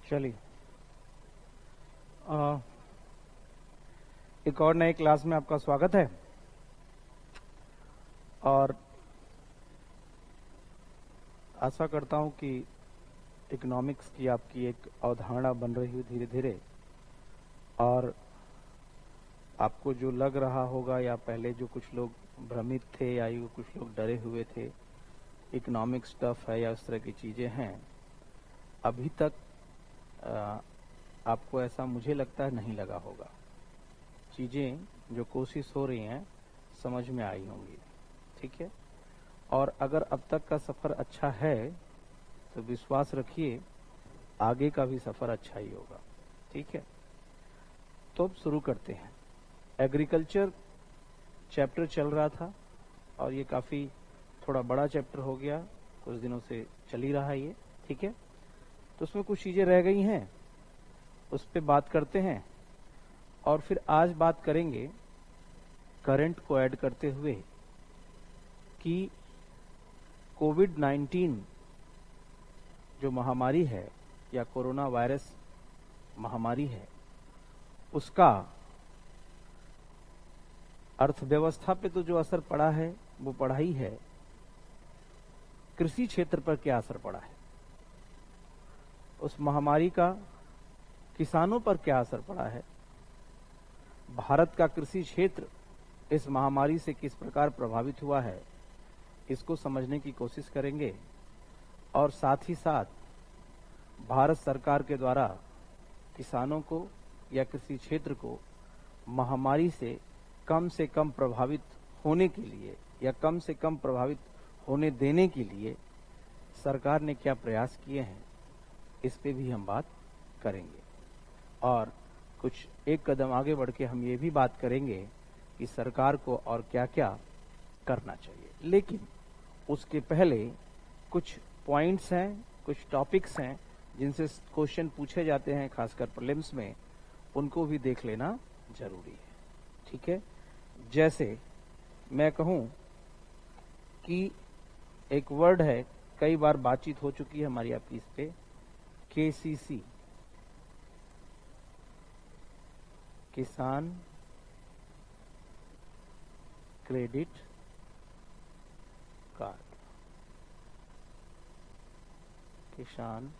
चलिए, एक और नए क्लास में आपका स्वागत है। और आशा करता हूं कि इकोनॉमिक्स की आपकी एक अवधारणा बन रही है धीरे धीरे, और आपको जो लग रहा होगा या पहले जो कुछ लोग भ्रमित थे या यूँ कुछ लोग डरे हुए थे, इकोनॉमिक्स टफ है या इस तरह की चीज़ें हैं, अभी तक आपको ऐसा मुझे लगता है नहीं लगा होगा। चीज़ें जो कोशिश हो रही हैं समझ में आई होंगी, ठीक है। और अगर अब तक का सफ़र अच्छा है तो विश्वास रखिए आगे का भी सफ़र अच्छा ही होगा, ठीक है। तो अब शुरू करते हैं। एग्रीकल्चर चैप्टर चल रहा था और ये काफ़ी थोड़ा बड़ा चैप्टर हो गया, कुछ दिनों से चल ही रहा है ये, ठीक है। तो उसमें कुछ चीज़ें रह गई हैं, उस पर बात करते हैं। और फिर आज बात करेंगे करंट को ऐड करते हुए कि कोविड-19 जो महामारी है या कोरोना वायरस महामारी है, उसका अर्थव्यवस्था पे तो जो असर पड़ा है वो पड़ा ही है, कृषि क्षेत्र पर क्या असर पड़ा है, उस महामारी का किसानों पर क्या असर पड़ा है, भारत का कृषि क्षेत्र इस महामारी से किस प्रकार प्रभावित हुआ है, इसको समझने की कोशिश करेंगे। और साथ ही साथ भारत सरकार के द्वारा किसानों को या कृषि क्षेत्र को महामारी से कम प्रभावित होने के लिए या कम से कम प्रभावित होने देने के लिए सरकार ने क्या प्रयास किए हैं, इस पे भी हम बात करेंगे। और कुछ एक कदम आगे बढ़ के हम ये भी बात करेंगे कि सरकार को और क्या क्या करना चाहिए। लेकिन उसके पहले कुछ पॉइंट्स हैं, कुछ टॉपिक्स हैं जिनसे क्वेश्चन पूछे जाते हैं, खासकर प्रीलिम्स में, उनको भी देख लेना जरूरी है, ठीक है। जैसे मैं कहूं कि एक वर्ड है, कई बार बातचीत हो चुकी है हमारी आपकी इस पे, केसीसी, किसान क्रेडिट कार्ड, किसान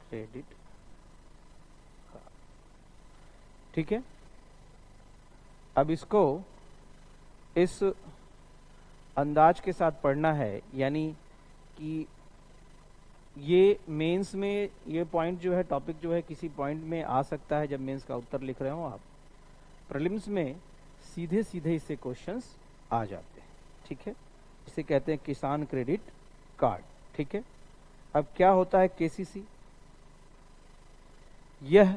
क्रेडिट कार्ड, ठीक है। अब इसको इस अंदाज के साथ पढ़ना है, यानी कि ये मेंस में ये पॉइंट जो है, टॉपिक जो है, किसी पॉइंट में आ सकता है जब मेंस का उत्तर लिख रहे हो आप। प्रीलिम्स में सीधे सीधे इससे क्वेश्चंस आ जाते हैं, ठीक है। इसे कहते हैं किसान क्रेडिट कार्ड, ठीक है। अब क्या होता है केसीसी? यह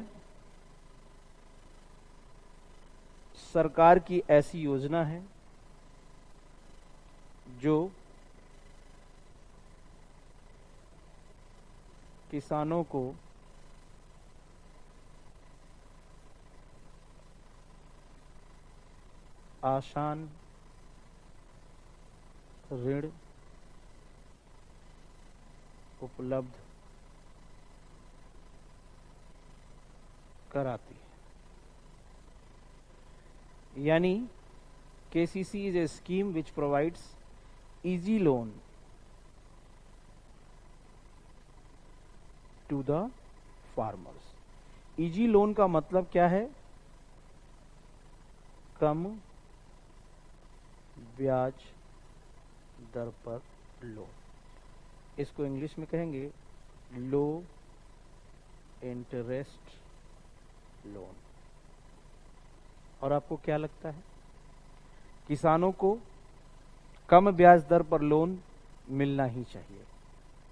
सरकार की ऐसी योजना है जो किसानों को आसान ऋण उपलब्ध कराती है। यानी KCC is a scheme which provides easy loan to the farmers. Easy loan का मतलब क्या है? कम ब्याज दर पर लोन। इसको इंग्लिश में कहेंगे लो इंटरेस्ट लोन। और आपको क्या लगता है, किसानों को कम ब्याज दर पर लोन मिलना ही चाहिए।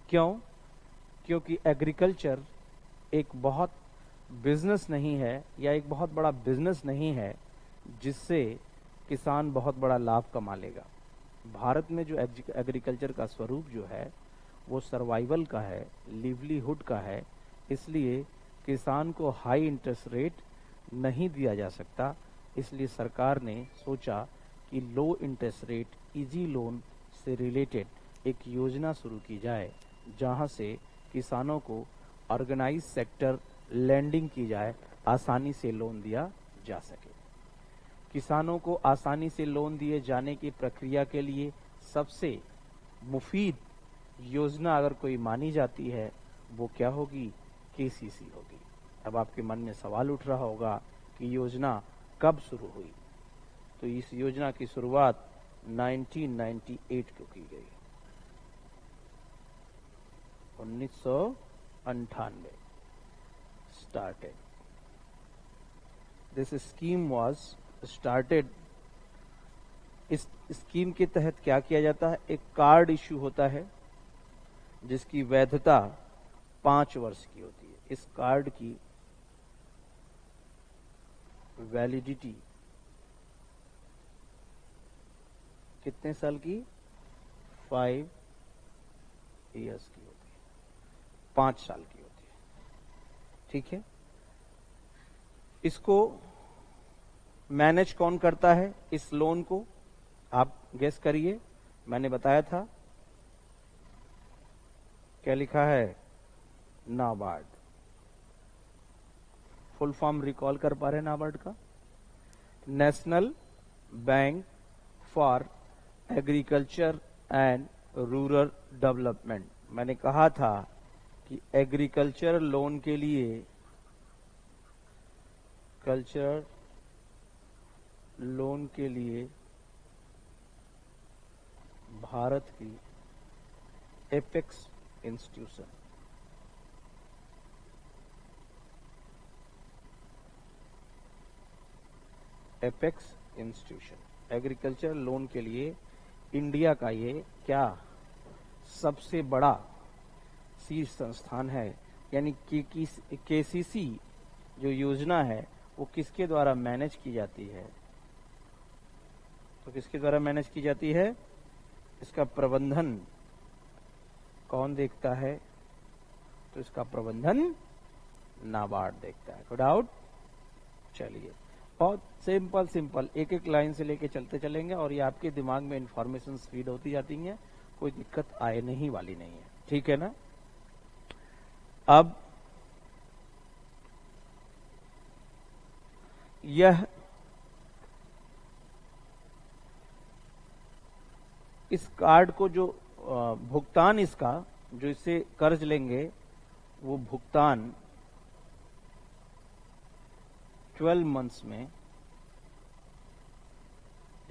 क्यों? क्योंकि एग्रीकल्चर एक बहुत बिजनेस नहीं है या एक बहुत बड़ा बिजनेस नहीं है जिससे किसान बहुत बड़ा लाभ कमा लेगा। भारत में जो एग्रीकल्चर का स्वरूप जो है वो सर्वाइवल का है, लिवलीहुड का है। इसलिए किसान को हाई इंटरेस्ट रेट नहीं दिया जा सकता। इसलिए सरकार ने सोचा कि लो इंटरेस्ट रेट इजी लोन से रिलेटेड एक योजना शुरू की जाए, जहां से किसानों को ऑर्गेनाइज सेक्टर लैंडिंग की जाए, आसानी से लोन दिया जा सके। किसानों को आसानी से लोन दिए जाने की प्रक्रिया के लिए सबसे मुफीद योजना अगर कोई मानी जाती है वो क्या होगी? केसीसी होगी। अब आपके मन में सवाल उठ रहा होगा कि योजना कब शुरू हुई? तो इस योजना की शुरुआत 1998 को की गई, 1998 started. This scheme was started. इस स्कीम के तहत क्या किया जाता है? एक कार्ड इश्यू होता है जिसकी वैधता 5 वर्ष की होती है। इस कार्ड की वैलिडिटी कितने साल की? 5 इयर्स की होती है, 5 साल की होती है। ठीक है। इसको मैनेज कौन करता है? इस लोन को आप गेस करिए। मैंने बताया था, क्या लिखा है? नाबार्ड। फुल फॉर्म रिकॉल कर पा रहे हैं नाबार्ड का? National bank for agriculture and rural development. मैंने कहा था कि एग्रीकल्चर लोन के लिए, कल्चर लोन के लिए भारत की apex institution, apex institution agriculture loan के लिए इंडिया का ये क्या सबसे बड़ा शीर्ष संस्थान है। यानी कि केसीसी जो योजना है वो किसके द्वारा मैनेज की जाती है? तो किसके द्वारा मैनेज की जाती है? इसका प्रबंधन कौन देखता है? तो इसका प्रबंधन नाबार्ड देखता है। कोई डाउट? चलिए, बहुत सिंपल एक एक लाइन से लेके चलते चलेंगे और ये आपके दिमाग में इंफॉर्मेशन फीड होती जाती है, कोई दिक्कत आए नहीं वाली नहीं है। ठीक है ना? अब यह इस कार्ड को जो भुगतान, इसका जो इससे कर्ज लेंगे वो भुगतान 12 मंथ्स में,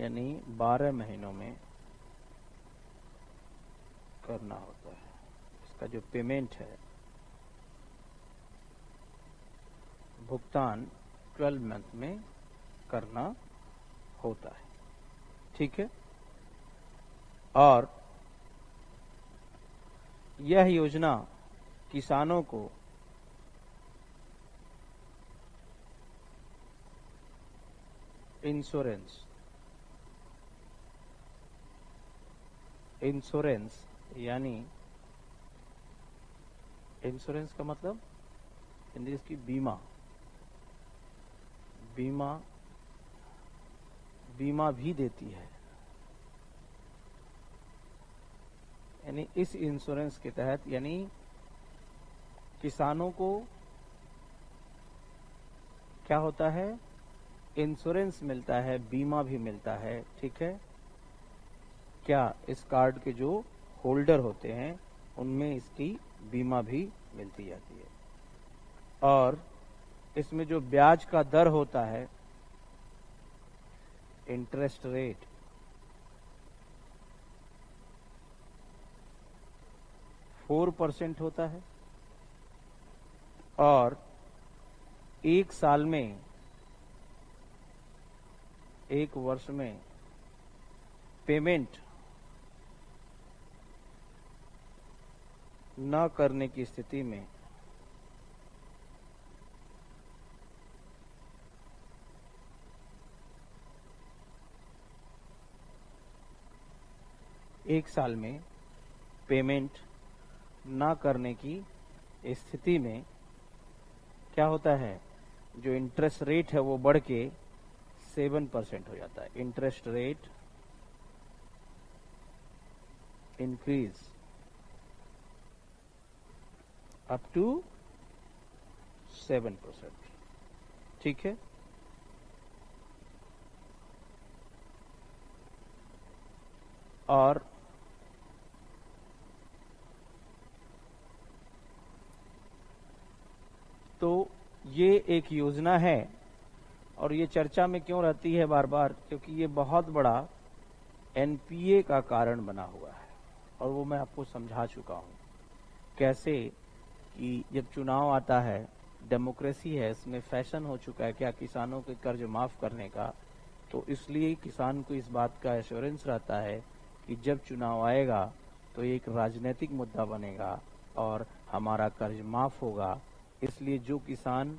यानी 12 महीनों में करना होता है। इसका जो पेमेंट है, भुगतान 12 मंथ में करना होता है। ठीक है। और यह योजना किसानों को इंश्योरेंस यानी इंश्योरेंस का मतलब हिंदी इसकी बीमा भी देती है। यानी इस इंश्योरेंस के तहत, यानी किसानों को क्या होता है? इंश्योरेंस मिलता है, बीमा भी मिलता है। ठीक है। क्या इस कार्ड के जो होल्डर होते हैं उनमें इसकी बीमा भी मिलती जाती है। और इसमें जो ब्याज का दर होता है, इंटरेस्ट रेट, 4% होता है। और एक साल में, एक वर्ष में पेमेंट न करने की स्थिति में एक साल में पेमेंट ना करने की स्थिति में क्या होता है? जो इंटरेस्ट रेट है वो बढ़ के 7% हो जाता है। Interest rate increase up to 7%। ठीक है, और तो ये एक योजना है, और ये चर्चा में क्यों रहती है बार बार, क्योंकि ये बहुत बड़ा एनपीए का कारण बना हुआ है, और वो मैं आपको समझा चुका हूं कैसे कि जब चुनाव आता है, डेमोक्रेसी है, इसमें फैशन हो चुका है क्या किसानों के कर्ज माफ करने का, तो इसलिए किसान को इस बात का एश्योरेंस रहता है कि जब चुनाव आएगा तो एक राजनीतिक मुद्दा बनेगा और हमारा कर्ज माफ होगा। इसलिए जो किसान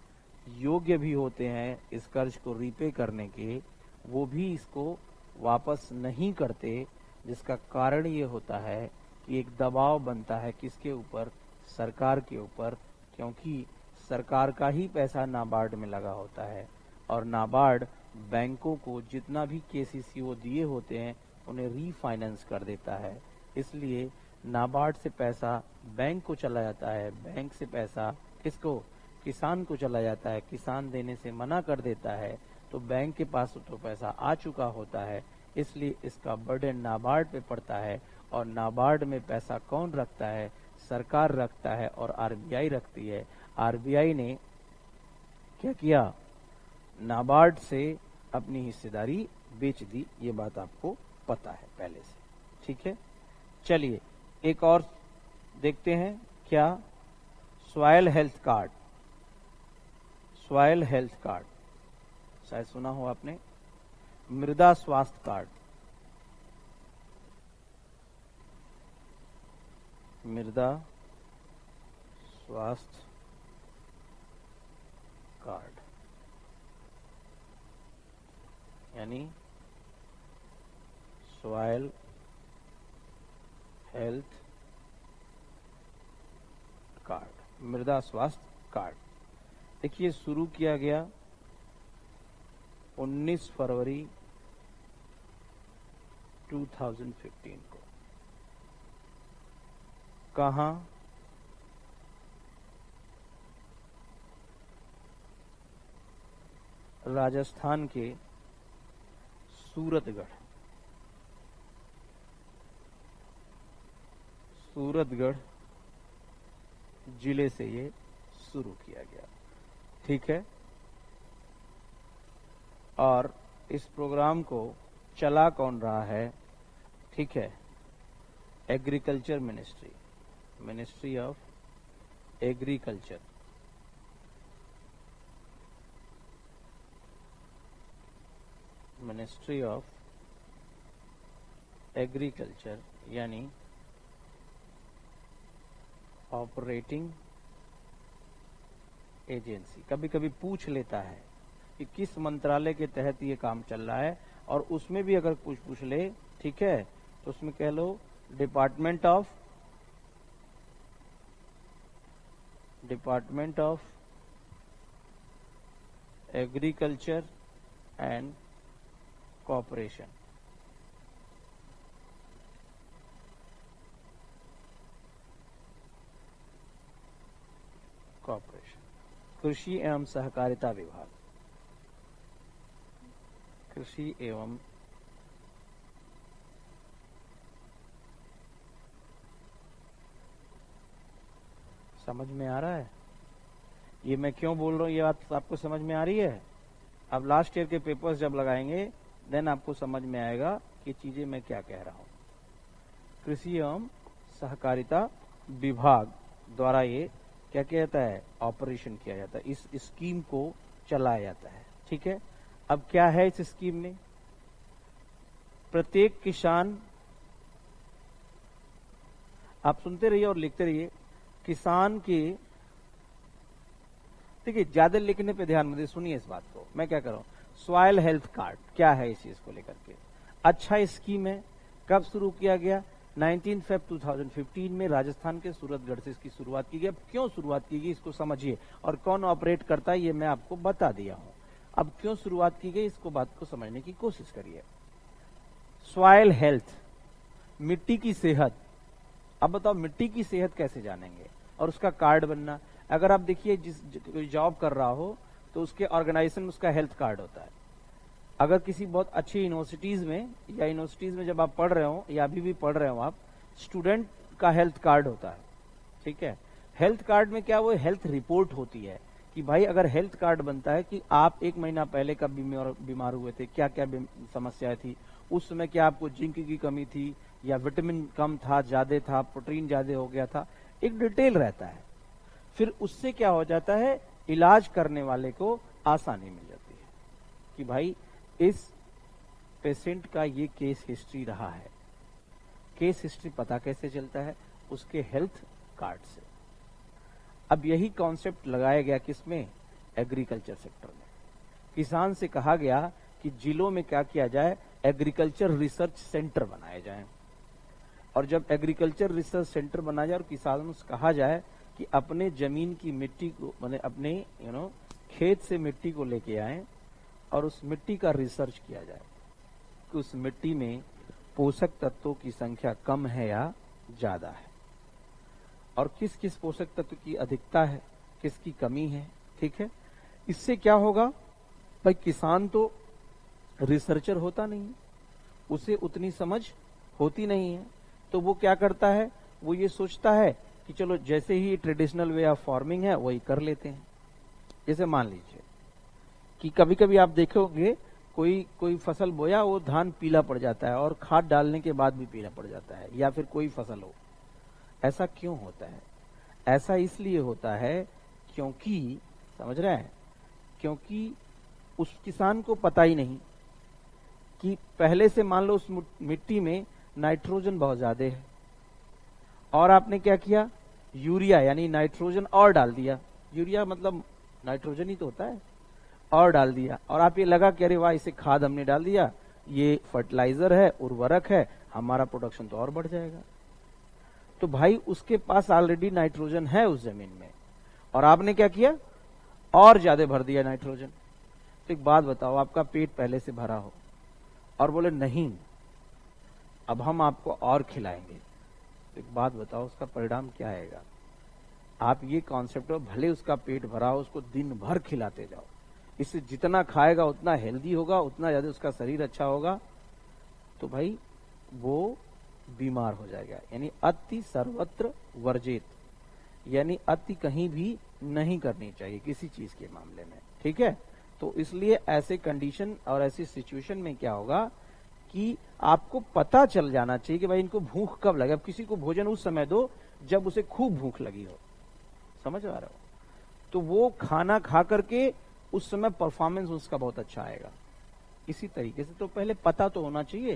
योग्य भी होते हैं इस कर्ज को रीपे करने के, वो भी इसको वापस नहीं करते, जिसका कारण ये होता है कि एक दबाव बनता है किसके ऊपर, सरकार के ऊपर, क्योंकि सरकार का ही पैसा नाबार्ड में लगा होता है, और नाबार्ड बैंकों को जितना भी केसीसी वो दिए होते हैं उन्हें रीफाइनेंस कर देता है। इसलिए नाबार्ड से पैसा बैंक को चला जाता है, बैंक से पैसा किसको, किसान को चला जाता है, किसान देने से मना कर देता है, तो बैंक के पास तो पैसा आ चुका होता है, इसलिए इसका बर्डन नाबार्ड पे पड़ता है। और नाबार्ड में पैसा कौन रखता है, सरकार रखता है और आरबीआई रखती है। आरबीआई ने क्या किया, नाबार्ड से अपनी हिस्सेदारी बेच दी, ये बात आपको पता है पहले से। ठीक है, चलिए एक और देखते हैं, क्या, soil health card. Soil health card शायद सुना हो आपने, मृदा स्वास्थ्य कार्ड, मृदा स्वास्थ्य कार्ड, यानी सॉइल हेल्थ कार्ड, मृदा स्वास्थ्य कार्ड। देखिए शुरू किया गया 19 फरवरी 2015 को। कहां, राजस्थान के सूरतगढ़, सूरतगढ़ जिले से ये शुरू किया गया। ठीक है, और इस प्रोग्राम को चला कौन रहा है, ठीक है, agriculture ministry, ministry of agriculture, ministry of agriculture, यानी ऑपरेटिंग एजेंसी। कभी कभी पूछ लेता है कि किस मंत्रालय के तहत ये काम चल रहा है, और उसमें भी अगर कुछ पूछ ले, ठीक है, तो उसमें कह लो department of agriculture and corporation. Corporation, कृषि एवं सहकारिता विभाग, कृषि एवं समझ में आ रहा है ये मैं क्यों बोल रहा हूं, ये बात आपको समझ में आ रही है। अब लास्ट ईयर के पेपर्स जब लगाएंगे देन आपको समझ में आएगा कि चीजें मैं क्या कह रहा हूं। कृषि एवं सहकारिता विभाग द्वारा ये क्या किया जाता है, ऑपरेशन किया जाता है, इस स्कीम को चलाया जाता है। ठीक है, अब क्या है इस स्कीम में, प्रत्येक किसान, आप सुनते रहिए और लिखते रहिए, किसान के, देखिए ज्यादा लिखने पे ध्यान मत दीजिए, सुनिए इस बात को मैं क्या कर रहा हूं। सॉइल हेल्थ कार्ड क्या है, इस चीज को लेकर के अच्छा स्कीम है। कब शुरू किया गया, 19 Feb 2015 में राजस्थान के सूरतगढ़ से इसकी शुरुआत की गई। अब क्यों शुरुआत की गई इसको समझिए, और कौन ऑपरेट करता है ये मैं आपको बता दिया हूं। अब क्यों शुरुआत की गई इसको बात को समझने की कोशिश करिए। सॉइल हेल्थ, मिट्टी की सेहत। अब बताओ मिट्टी की सेहत कैसे जानेंगे, और उसका कार्ड बनना। अगर आप देखिए कोई जॉब कर रहा हो तो उसके ऑर्गेनाइजेशन में उसका हेल्थ कार्ड होता है। अगर किसी बहुत अच्छी यूनिवर्सिटीज में या यूनिवर्सिटीज में जब आप पढ़ रहे हो या अभी भी पढ़ रहे हो आप, स्टूडेंट का हेल्थ कार्ड होता है, ठीक है। हेल्थ कार्ड में क्या, वो हेल्थ रिपोर्ट होती है कि भाई अगर हेल्थ कार्ड बनता है कि आप 1 महीना पहले कब बीमार हुए थे, क्या क्या समस्याएं थी, उस समय क्या आपको जिंक की कमी थी या विटामिन कम था, ज्यादा था, प्रोटीन ज्यादा हो गया था, एक डिटेल रहता है। फिर उससे क्या हो जाता है, इलाज करने वाले को आसानी मिल जाती है कि भाई इस पेशेंट का ये केस हिस्ट्री रहा है। केस हिस्ट्री पता कैसे चलता है, उसके हेल्थ कार्ड से। अब यही कॉन्सेप्ट लगाया गया किसमें, एग्रीकल्चर सेक्टर में। किसान से कहा गया कि जिलों में क्या किया जाए, एग्रीकल्चर रिसर्च सेंटर बनाए जाएं। और जब एग्रीकल्चर रिसर्च सेंटर बनाया जाए और किसानों से कहा जाए कि अपने जमीन की मिट्टी को, माने अपने खेत से मिट्टी को लेके आए और उस मिट्टी का रिसर्च किया जाए कि उस मिट्टी में पोषक तत्वों की संख्या कम है या ज्यादा है, और किस किस पोषक तत्व की अधिकता है, किसकी कमी है, ठीक है। इससे क्या होगा भाई, किसान तो रिसर्चर होता नहीं, उसे उतनी समझ होती नहीं है, तो वो क्या करता है, वो ये सोचता है कि चलो जैसे ही ट्रेडिशनल वे ऑफ फार्मिंग है वही कर लेते हैं। जैसे मान लीजिए कि कभी कभी आप देखोगे कोई फसल बोया, वो धान पीला पड़ जाता है और खाद डालने के बाद भी पीला पड़ जाता है, या फिर कोई फसल हो। ऐसा क्यों होता है? ऐसा इसलिए होता है क्योंकि, समझ रहे हैं, क्योंकि उस किसान को पता ही नहीं कि पहले से मान लो उस मिट्टी में नाइट्रोजन बहुत ज्यादा है, और आपने क्या किया, यूरिया यानी नाइट्रोजन और डाल दिया। यूरिया मतलब नाइट्रोजन ही तो होता है, और डाल दिया, और आप ये लगा कि अरे वाह, इसे खाद हमने डाल दिया, ये फर्टिलाइजर है, उर्वरक है, हमारा प्रोडक्शन तो और बढ़ जाएगा। तो भाई उसके पास ऑलरेडी नाइट्रोजन है उस जमीन में, और आपने क्या किया, और ज्यादा भर दिया नाइट्रोजन। तो एक बात बताओ, आपका पेट पहले से भरा हो और बोले नहीं अब हम आपको और खिलाएंगे, तो एक बात बताओ उसका परिणाम क्या आएगा? आप ये कॉन्सेप्ट हो, भले उसका पेट भरा हो, उसको दिन भर खिलाते जाओ, इससे जितना खाएगा उतना हेल्दी होगा, उतना ज्यादा उसका शरीर अच्छा होगा, तो भाई वो बीमार हो जाएगा। यानी अति सर्वत्र वर्जित, यानी अति कहीं भी नहीं करनी चाहिए किसी चीज के मामले में, ठीक है। तो इसलिए ऐसे कंडीशन और ऐसी सिचुएशन में क्या होगा कि आपको पता चल जाना चाहिए कि भाई इनको भूख कब लगे। अब किसी को भोजन उस समय दो जब उसे खूब भूख लगी हो, समझ आ रहा हो, तो वो खाना खा करके उस समय परफॉर्मेंस उसका बहुत अच्छा आएगा। इसी तरीके से तो पहले पता तो होना चाहिए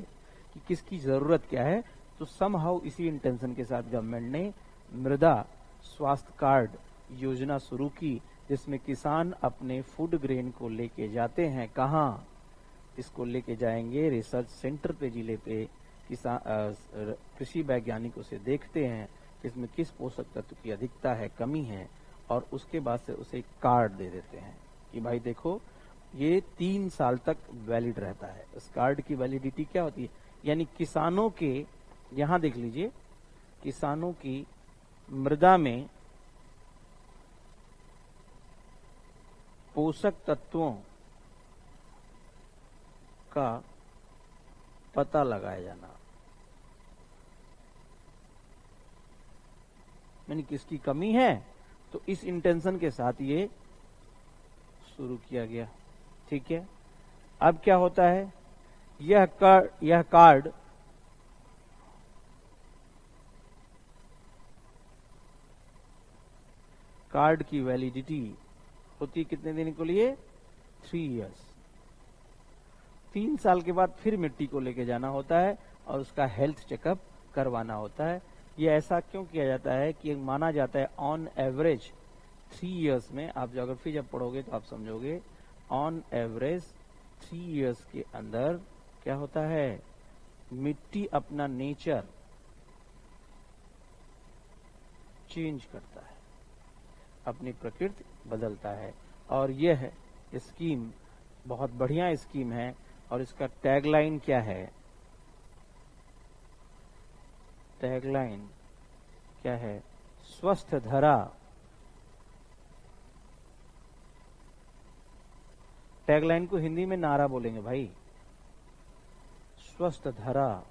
कि किसकी जरूरत क्या है। तो समहाउ इसी इंटेंशन के साथ गवर्नमेंट ने मृदा स्वास्थ्य कार्ड योजना शुरू की, जिसमें किसान अपने फूड ग्रेन को लेके जाते हैं। कहाँ? इसको लेके जाएंगे रिसर्च सेंटर पे, जिले पे। किसान कृषि वैज्ञानिकों से देखते हैं इसमें किस पोषक तत्व की अधिकता है, कमी है, और उसके बाद से उसे एक कार्ड दे देते हैं कि भाई देखो ये 3 साल तक वैलिड रहता है। इस कार्ड की वैलिडिटी क्या होती है, यानी किसानों के, यहां देख लीजिए, किसानों की मृदा में पोषक तत्वों का पता लगाया जाना, यानी किसकी कमी है, तो इस इंटेंशन के साथ ये शुरू किया गया, ठीक है। अब क्या होता है, यह कार्ड की वैलिडिटी होती कितने दिन के लिए, 3 इयर्स। 3 साल के बाद फिर मिट्टी को लेके जाना होता है और उसका हेल्थ चेकअप करवाना होता है। ये ऐसा क्यों किया जाता है कि माना जाता है ऑन एवरेज 3 इयर्स में, आप ज्योग्राफी जब पढ़ोगे तो आप समझोगे, ऑन एवरेज 3 इयर्स के अंदर क्या होता है, मिट्टी अपना नेचर चेंज करता है, अपनी प्रकृति बदलता है। और यह स्कीम बहुत बढ़िया स्कीम है, और इसका टैगलाइन क्या है, टैगलाइन क्या है, स्वस्थ धरा टैगलाइन को हिंदी में नारा बोलेंगे भाई। स्वस्थ धरा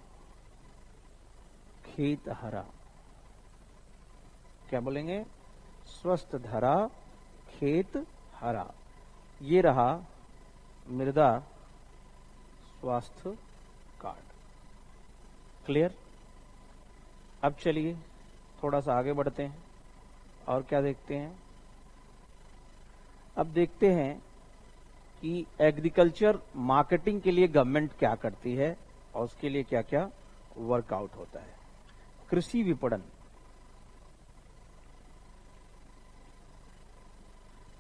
खेत हरा। क्या बोलेंगे? स्वस्थ धरा खेत हरा। ये रहा मृदा स्वास्थ्य कार्ड। क्लियर? अब चलिए थोड़ा सा आगे बढ़ते हैं और क्या देखते हैं। अब देखते हैं कि एग्रीकल्चर मार्केटिंग के लिए गवर्नमेंट क्या करती है और उसके लिए क्या क्या वर्कआउट होता है। कृषि विपणन,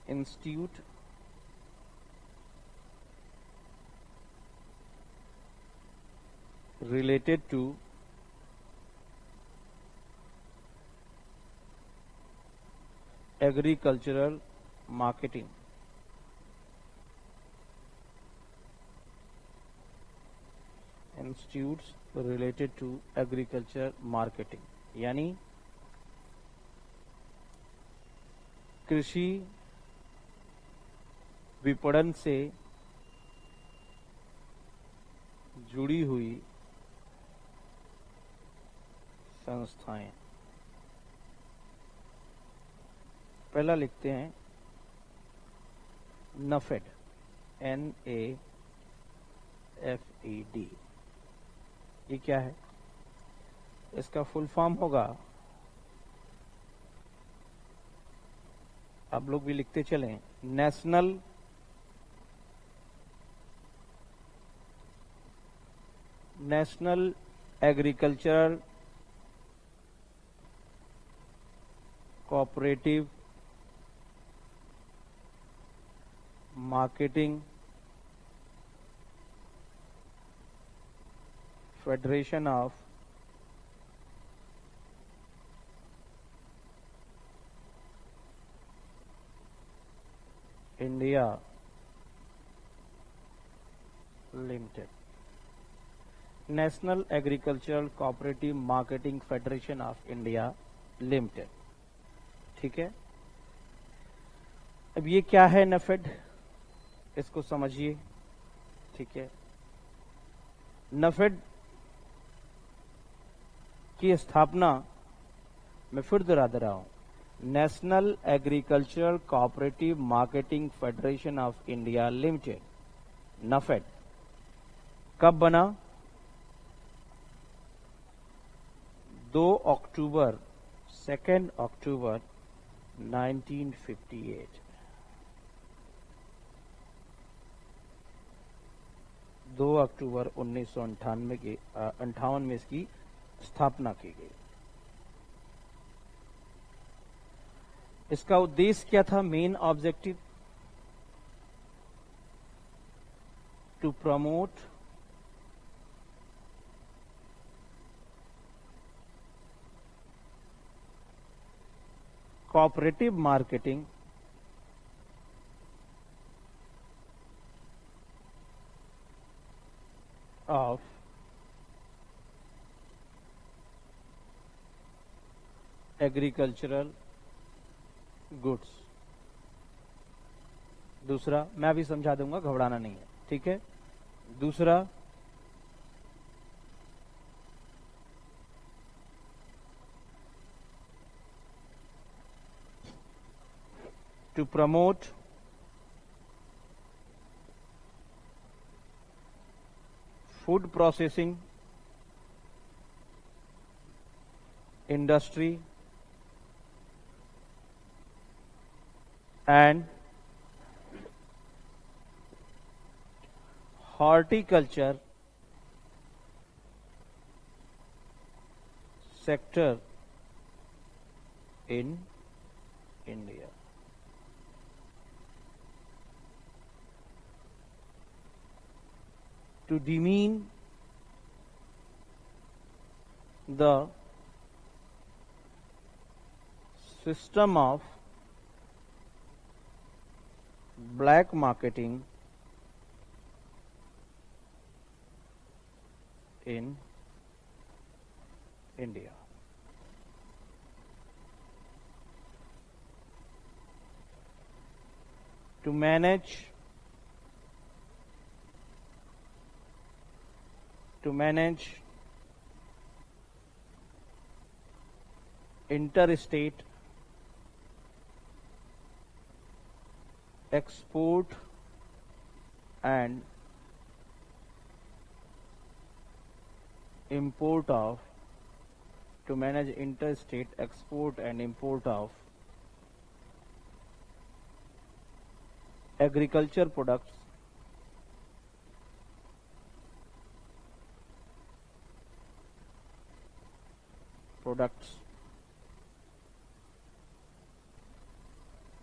institute related to agricultural marketing, institutes related to agriculture marketing, यानी कृषि विपणन से जुड़ी हुई संस्थाएं। पहला लिखते हैं नफेड, NAFED। ये क्या है? इसका फुल फॉर्म होगा, आप लोग भी लिखते चलें, national agricultural cooperative marketing federation of India limited. National agricultural cooperative marketing federation of India limited. ठीक है। अब ये क्या है नफेड, इसको समझिए। ठीक है। नफेड की स्थापना, मैं फिर दोहरा दे रहा हूं, national agricultural cooperative marketing federation of India limited, NAFED, कब बना? 2 अक्टूबर 1958। 2 अक्टूबर 1958 में इसकी स्थापना की गई। इसका उद्देश्य क्या था? Main objective to promote cooperative marketing of agricultural goods। दूसरा मैं अभी समझा दूंगा, घबराना नहीं है। ठीक है। दूसरा, to promote food processing industry and horticulture sector in India। To demean the system of black marketing in India। To manage to manage interstate export and import of to manage interstate export and import of agriculture products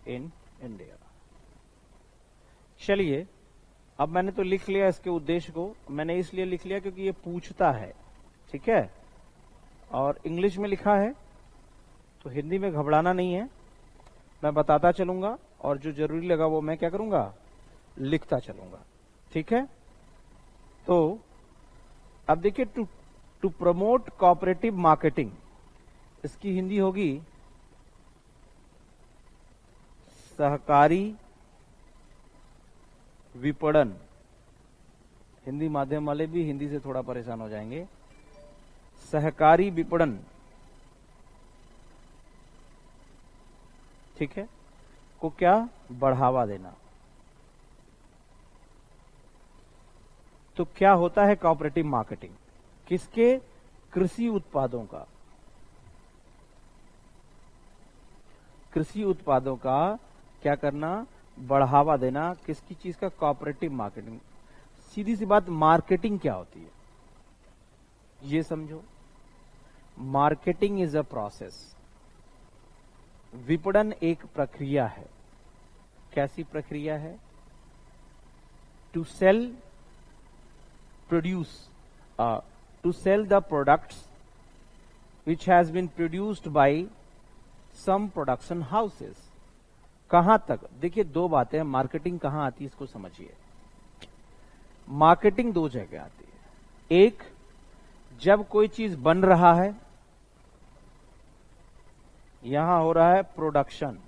in India। चलिए, अब मैंने तो लिख लिया इसके उद्देश्य को। मैंने इसलिए लिख लिया क्योंकि ये पूछता है, ठीक है, और इंग्लिश में लिखा है, तो हिंदी में घबराना नहीं है। मैं बताता चलूंगा और जो जरूरी लगा वो मैं क्या करूंगा, लिखता चलूंगा, ठीक है। तो अब देखिए, टू प्रमोट कोऑपरेटिव मार्केटिंग, इसकी हिंदी होगी सहकारी विपणन। हिंदी माध्यम वाले भी हिंदी से थोड़ा परेशान हो जाएंगे। सहकारी विपणन, ठीक है, को क्या बढ़ावा देना। तो क्या होता है कोऑपरेटिव मार्केटिंग? किसके? कृषि उत्पादों का। कृषि उत्पादों का क्या करना? बढ़ावा देना। किसकी चीज का? Cooperative marketing. सीधी सी बात, मार्केटिंग क्या होती है ये समझो। Marketing is a process. विपणन एक प्रक्रिया है। कैसी प्रक्रिया है? To sell produce to sell the products which has been produced by some production houses. कहां तक? देखिए, दो बातें हैं। मार्केटिंग कहां आती है इसको समझिए। मार्केटिंग दो जगह आती है। एक, जब कोई चीज बन रहा है, यहां हो रहा है प्रोडक्शन,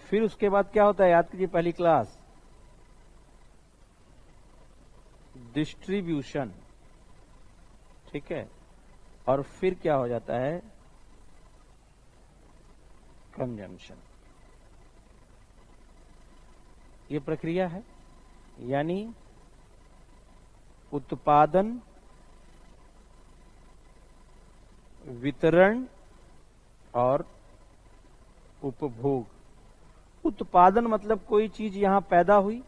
फिर उसके बाद क्या होता है? याद कीजिए पहली क्लास, डिस्ट्रीब्यूशन, ठीक है, और फिर क्या हो जाता है? कंजम्पशन। ये प्रक्रिया है। यानी उत्पादन, वितरण और उपभोग। उत्पादन मतलब कोई चीज यहां पैदा हुई,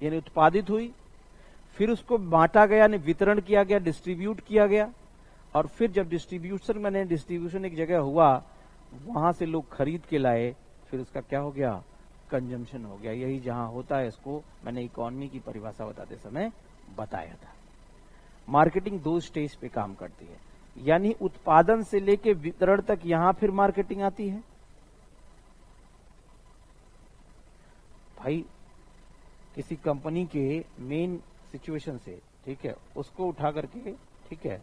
यानी उत्पादित हुई, फिर उसको बांटा गया, यानी वितरण किया गया, डिस्ट्रीब्यूट किया गया, और फिर जब डिस्ट्रीब्यूशन एक जगह हुआ, वहां से लोग खरीद के लाए, फिर उसका क्या हो गया? कंजम्पशन हो गया। यही जहां होता है, इसको मैंने इकोनॉमी की परिभाषा बताते समय बताया था। मार्केटिंग दो स्टेज पे काम करती है, यानी उत्पादन से लेके वितरण तक यहां फिर मार्केटिंग आती है। भाई, किसी कंपनी के मेन सिचुएशन से, ठीक है, उसको उठा करके, ठीक है,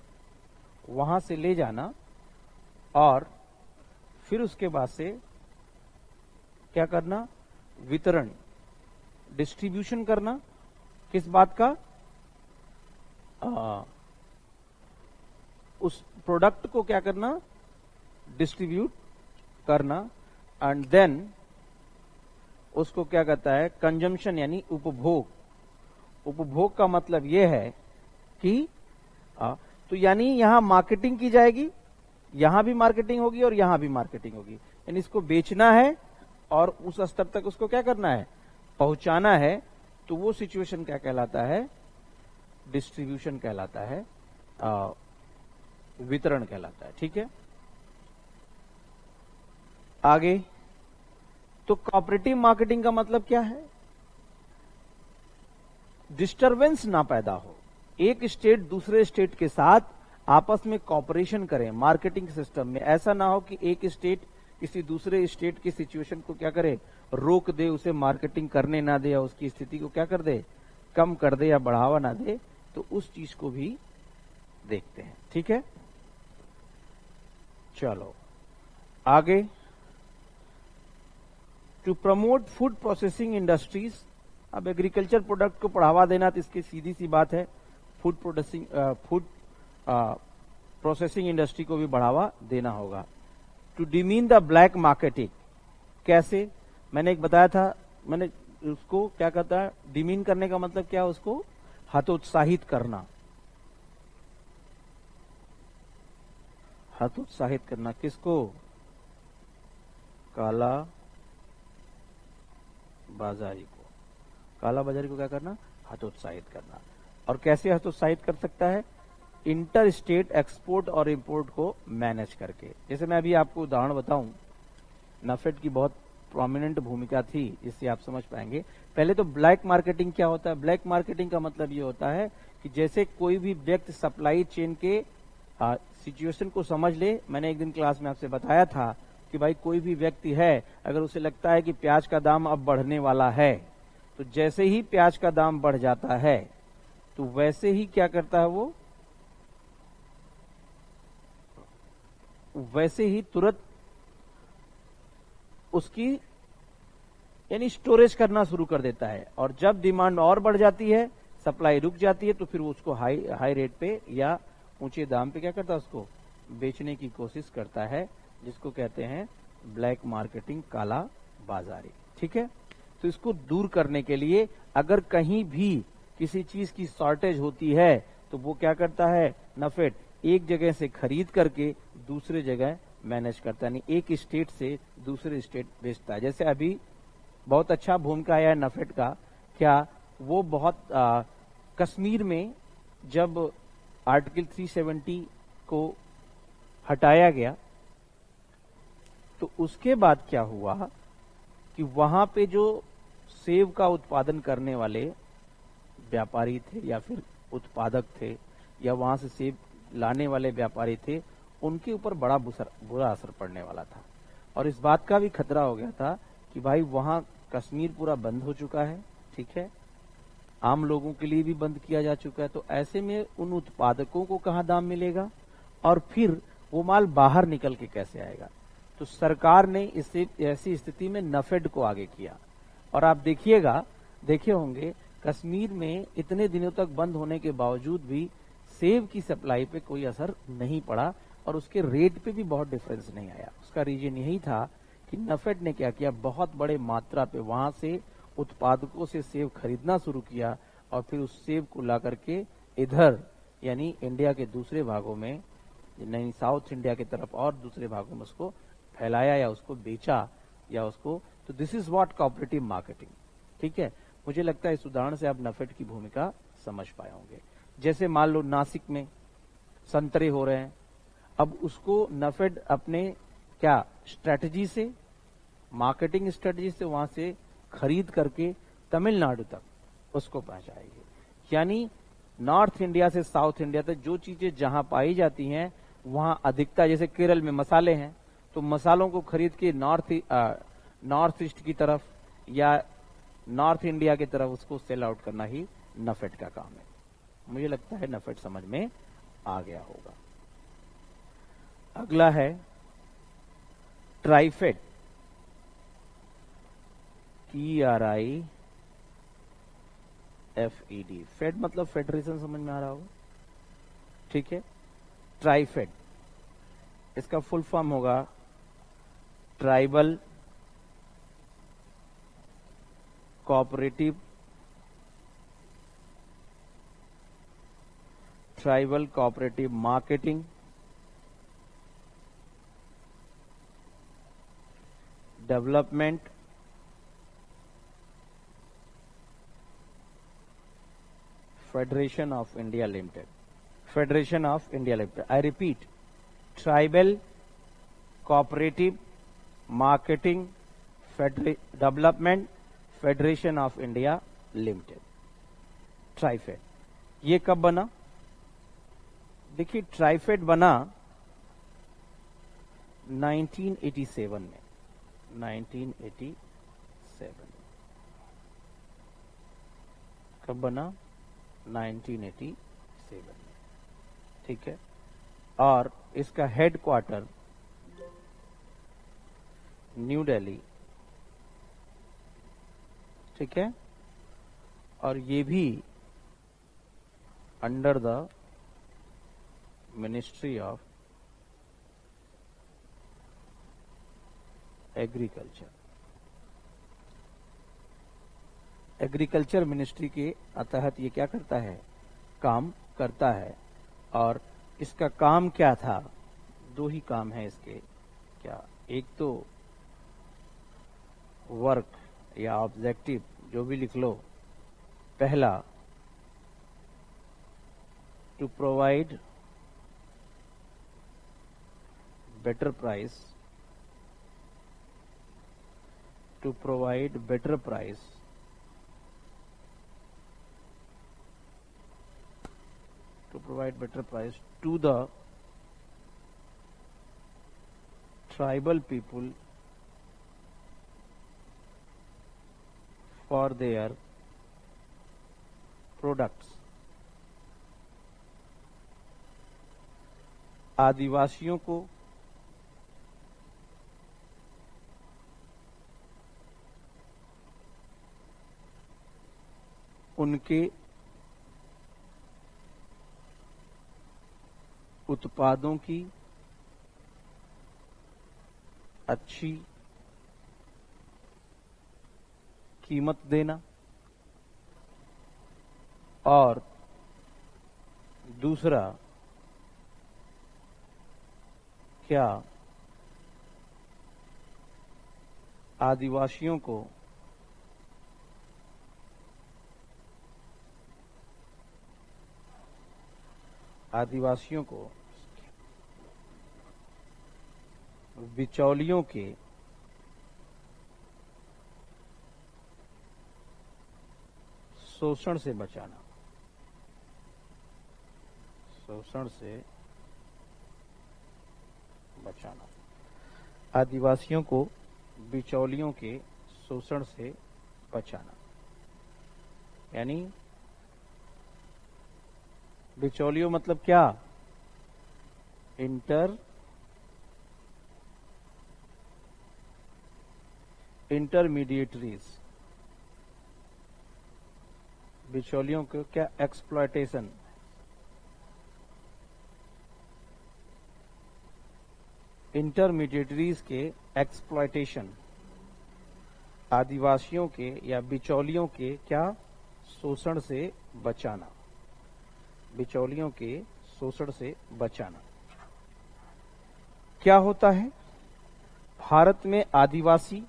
वहां से ले जाना, और फिर उसके बाद से क्या करना? वितरण, डिस्ट्रीब्यूशन करना। किस बात का? उस प्रोडक्ट को क्या करना? डिस्ट्रीब्यूट करना, एंड देन उसको क्या कहता है? कंजम्पशन, यानी उपभोग। उपभोग का मतलब यह है कि तो यानी यहां मार्केटिंग की जाएगी, यहां भी मार्केटिंग होगी और यहां भी मार्केटिंग होगी। यानी इसको बेचना है और उस स्तर तक उसको क्या करना है? पहुंचाना है। तो वो सिचुएशन क्या कहलाता है? डिस्ट्रीब्यूशन कहलाता है, वितरण कहलाता है, ठीक है। आगे, तो कोऑपरेटिव मार्केटिंग का मतलब क्या है? डिस्टरबेंस ना पैदा हो, एक स्टेट दूसरे स्टेट के साथ आपस में कॉपरेशन करें मार्केटिंग सिस्टम में। ऐसा ना हो कि एक स्टेट किसी दूसरे स्टेट की सिचुएशन को क्या करे? रोक दे, उसे मार्केटिंग करने ना दे, या उसकी स्थिति को क्या कर दे? कम कर दे या बढ़ावा ना दे। तो उस चीज को भी देखते हैं, ठीक है। चलो आगे, to promote food processing industries. अब एग्रीकल्चर प्रोडक्ट को बढ़ावा देना, तो इसकी सीधी सी बात है, फूड प्रोसेसिंग इंडस्ट्री को भी बढ़ावा देना होगा। To demean the black marketing, कैसे? मैंने एक बताया था, मैंने उसको क्या कहता है, डिमीन करने का मतलब क्या है, उसको हतोत्साहित करना। हतोत्साहित करना किसको? काला बाजारी को। काला बाजारी को क्या करना? हतोत्साहित करना। और कैसे हतोत्साहित कर सकता है? इंटर स्टेट एक्सपोर्ट और इंपोर्ट को मैनेज करके। जैसे मैं अभी आपको उदाहरण बताऊं, नाफेड की बहुत प्रोमिनेंट भूमिका थी, जिससे आप समझ पाएंगे। पहले तो ब्लैक मार्केटिंग क्या होता है? ब्लैक मार्केटिंग का मतलब ये होता है कि जैसे कोई भी व्यक्ति सप्लाई चेन के सिचुएशन को समझ ले। मैंने एक दिन क्लास में आपसे बताया था कि भाई कोई भी व्यक्ति है, अगर उसे लगता है कि प्याज का दाम अब बढ़ने वाला है, तो जैसे ही प्याज का दाम बढ़ जाता है तो वैसे ही क्या करता है वो, वैसे ही तुरंत उसकी यानी स्टोरेज करना शुरू कर देता है। और जब डिमांड और बढ़ जाती है, सप्लाई रुक जाती है, तो फिर उसको हाई रेट पे या ऊंचे दाम पे क्या करता है, उसको बेचने की कोशिश करता है, जिसको कहते हैं ब्लैक मार्केटिंग, काला बाजारी। ठीक है, तो इसको दूर करने के लिए अगर कहीं भी किसी चीज की शॉर्टेज होती है तो वो क्या करता है, नफेड एक जगह से खरीद करके दूसरे जगह मैनेज करता है, यानी एक स्टेट से दूसरे स्टेट बेचता है। जैसे अभी बहुत अच्छा भूमिका आया है नफेड का, क्या वो बहुत कश्मीर में जब आर्टिकल 370 को हटाया गया तो उसके बाद क्या हुआ कि वहां पे जो सेब का उत्पादन करने वाले व्यापारी थे या फिर उत्पादक थे या वहां से सेब लाने वाले व्यापारी थे, उनके ऊपर बड़ा बुरा असर पड़ने वाला था। और इस बात का भी खतरा हो गया था कि भाई वहां कश्मीर पूरा बंद हो चुका है, ठीक है, आम लोगों के लिए भी बंद किया जा चुका है, तो ऐसे में उन उत्पादकों को कहां दाम मिलेगा और फिर वो माल बाहर निकल के कैसे आएगा। तो सरकार ने इससे ऐसी स्थिति में नफेड को आगे किया। और आप देखिएगा, देखे होंगे कश्मीर में इतने दिनों तक बंद होने के बावजूद भी सेब की सप्लाई पे कोई असर नहीं पड़ा और उसके रेट पे भी बहुत डिफरेंस नहीं आया। उसका रीजन यही था कि नफेड ने क्या किया, बहुत बड़े मात्रा पे वहां से उत्पादकों से सेब खरीदना शुरू किया और फिर उस सेब को ला करके इधर यानी इंडिया के दूसरे भागों में, नहीं साउथ इंडिया की तरफ और दूसरे भागों में उसको फैलाया या उसको बेचा या उसको, तो this is what cooperative marketing. ठीक है, मुझे लगता है इस उदाहरण से आप नफेड की भूमिका समझ पाए होंगे। जैसे मान लो नासिक में संतरे हो रहे हैं, अब उसको नफेड अपने क्या स्ट्रेटजी से, मार्केटिंग स्ट्रेटजी से वहां से खरीद करके तमिलनाडु तक उसको पहुंचाएगी। यानी नॉर्थ इंडिया से साउथ इंडिया तक जो चीजें जहां पाई जाती हैं वहां अधिकता, जैसे केरल में मसाले हैं तो मसालों को खरीद के नॉर्थ ईस्ट की तरफ या नॉर्थ इंडिया की तरफ उसको सेल आउट करना ही नफेड का काम है। मुझे लगता है नफेड समझ में आ गया होगा। अगला है ट्राइफेड, TRIFED। फेड मतलब फेडरेशन, समझ में आ रहा होगा, ठीक है। ट्राइफेड इसका फुल फॉर्म होगा tribal cooperative marketing development federation of India limited. Federation of India limited, I repeat, tribal cooperative marketing development federation of India limited, TRIFED. ये कब बना? देखिए ट्राइफेड बना 1987 में, 1987 कब बना? 1987 में, ठीक है। और इसका हेडक्वार्टर न्यू दिल्ली, ठीक है। और ये भी under the Ministry of agriculture. Agriculture ministry के तहत ये क्या करता है, काम करता है। और इसका काम क्या था, दो ही काम है इसके। क्या, एक तो वर्क या ऑब्जेक्टिव जो भी लिख लो, पहला to provide better price, to provide better price to the tribal people for their products। आदिवासियों को उनके उत्पादों की अच्छी कीमत देना, और दूसरा क्या, आदिवासियों को बिचौलियों के शोषण से बचाना, आदिवासियों को बिचौलियों के शोषण से बचाना। यानी बिचौलियों मतलब क्या, इंटरमीडिएटरीज। बिचौलियों को क्या, एक्सप्लॉयटेशन। इंटरमीडिएटरीज के एक्सप्लॉयटेशन, आदिवासियों के या बिचौलियों के क्या, शोषण से बचाना, बिचौलियों के शोषण से बचाना। क्या होता है, भारत में आदिवासी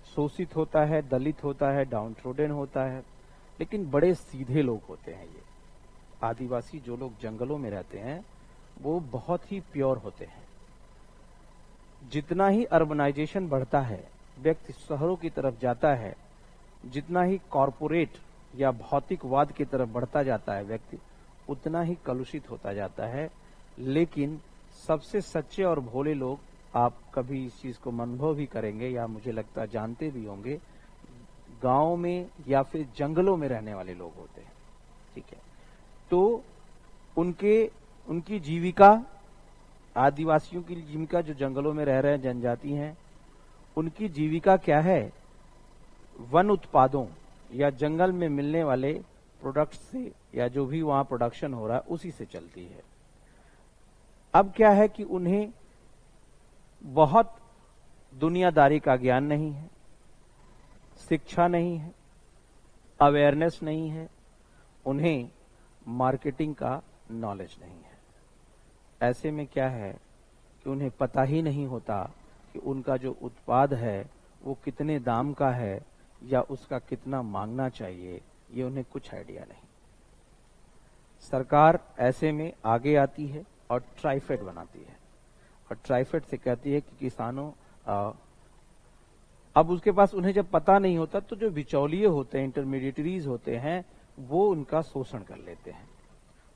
शोषित होता है, दलित होता है, डाउनट्रोडन होता है, लेकिन बड़े सीधे लोग होते हैं। ये आदिवासी जो लोग जंगलों में रहते हैं वो बहुत ही प्योर होते हैं। जितना ही अर्बनाइजेशन बढ़ता है, व्यक्ति शहरों की तरफ जाता है, जितना ही कॉरपोरेट या भौतिकवाद की तरफ बढ़ता जाता है व्यक्ति, उतना ही कलुषित होता जाता है। लेकिन सबसे सच्चे और भोले लोग, आप कभी इस चीज को अनुभव भी करेंगे या मुझे लगता है जानते भी होंगे, गांव में या फिर जंगलों में रहने वाले लोग होते हैं। ठीक है, तो उनकी जीविका, आदिवासियों की जीविका जो जंगलों में रह रहे हैं, जनजाति हैं, उनकी जीविका क्या है, वन उत्पादों या जंगल में मिलने वाले प्रोडक्ट से, या जो भी वहां प्रोडक्शन हो रहा है उसी से चलती है। अब क्या है कि उन्हें बहुत दुनियादारी का ज्ञान नहीं है, शिक्षा नहीं है, अवेयरनेस नहीं है, उन्हें मार्केटिंग का नॉलेज नहीं है। ऐसे में क्या है कि उन्हें पता ही नहीं होता कि उनका जो उत्पाद है वो कितने दाम का है या उसका कितना मांगना चाहिए, ये उन्हें कुछ आइडिया नहीं। सरकार ऐसे में आगे आती है और ट्राइफेड बनाती है, और ट्राइफेड से कहती है कि किसानों, अब उसके पास उन्हें जब पता नहीं होता तो जो बिचौलिए होते हैं, इंटरमीडिएटरीज होते हैं, वो उनका शोषण कर लेते हैं।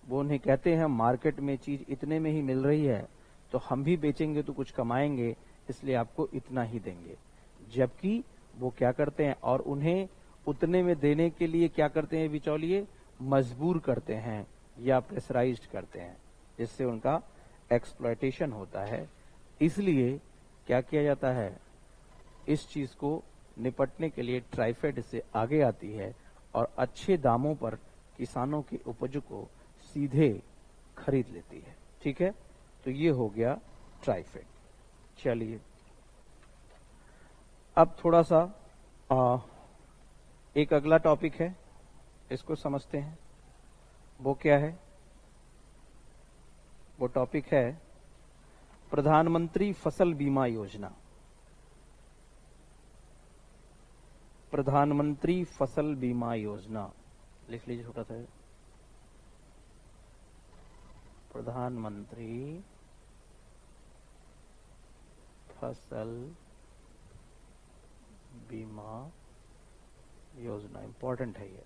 वो उन्हें कहते हैं मार्केट में चीज इतने में ही मिल रही है तो हम भी बेचेंगे तो कुछ कमाएंगे, इसलिए आपको इतना ही देंगे। जबकि वो क्या करते हैं, और उन्हें उतने में देने के लिए क्या करते हैं बिचौलिए, मजबूर करते हैं या प्रेशराइज्ड करते हैं, जिससे उनका एक्सप्लॉयटेशन होता है। इसलिए क्या किया जाता है, इस चीज को निपटने के लिए ट्राइफेड से आगे आती है और अच्छे दामों पर किसानों की उपज को सीधे खरीद लेती है। ठीक है, तो ये हो गया ट्राइफेड। चलिए अब थोड़ा सा एक अगला टॉपिक है, इसको समझते हैं। वो क्या है? वो टॉपिक है प्रधानमंत्री फसल बीमा योजना। प्रधानमंत्री फसल बीमा योजना लिख लीजिए छोटा सा। प्रधानमंत्री फसल बीमा योजना, इंपॉर्टेंट है ये।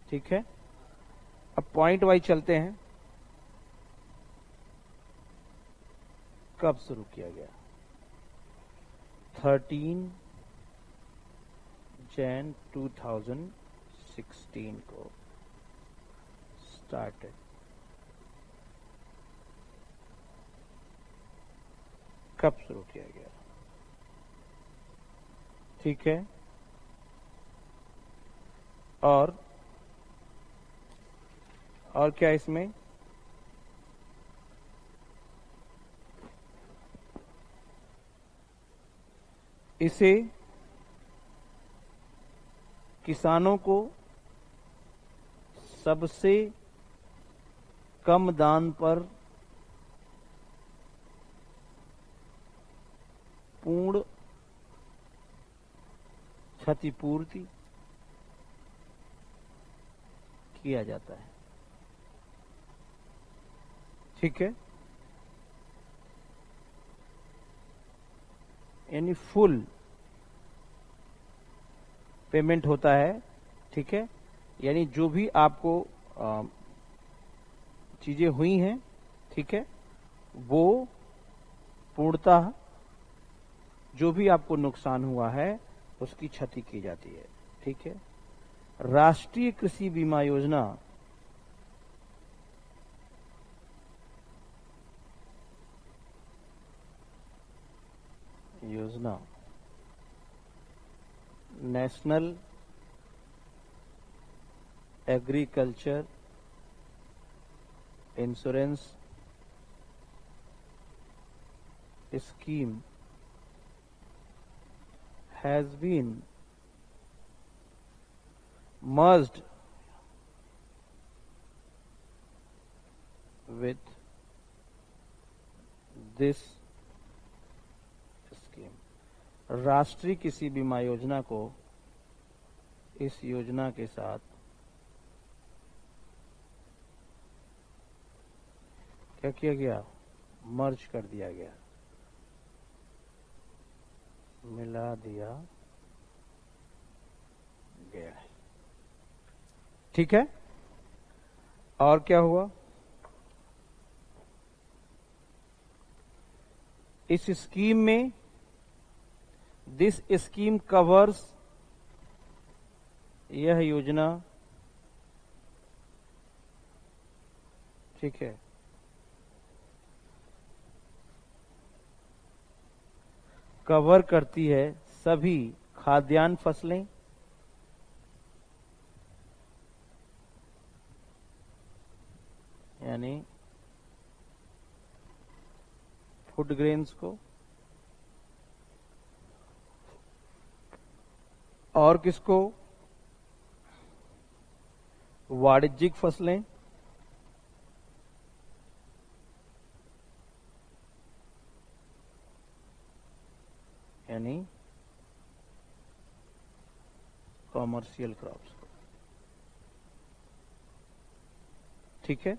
ठीक है, अब पॉइंट वाइज चलते हैं। कब शुरू किया गया? 13 जैन 2016 को स्टार्टेड। कब शुरू किया गया? ठीक है, और क्या इसमें? इसे किसानों को सबसे कम दाम पर पूर्ण क्षतिपूर्ति किया जाता है। ठीक है, यानी फुल पेमेंट होता है। ठीक है, यानी जो भी आपको चीजें हुई हैं, ठीक है, वो पूर्णतः जो भी आपको नुकसान हुआ है उसकी क्षति की जाती है। ठीक है, राष्ट्रीय कृषि बीमा योजना national agriculture insurance scheme has been merged with this scheme। राष्ट्रीय कृषि बीमा योजना को इस योजना के साथ क्या किया गया? मर्ज कर दिया गया, मिला दिया गया है। ठीक है, और क्या हुआ? इस स्कीम में दिस स्कीम कवर्स, यह योजना, ठीक है, कवर करती है सभी खाद्यान्न फसलें, यानी फूड ग्रेन्स को, और किसको? वाणिज्यिक फसलें, यानी कॉमर्शियल क्रॉप्स को। ठीक है,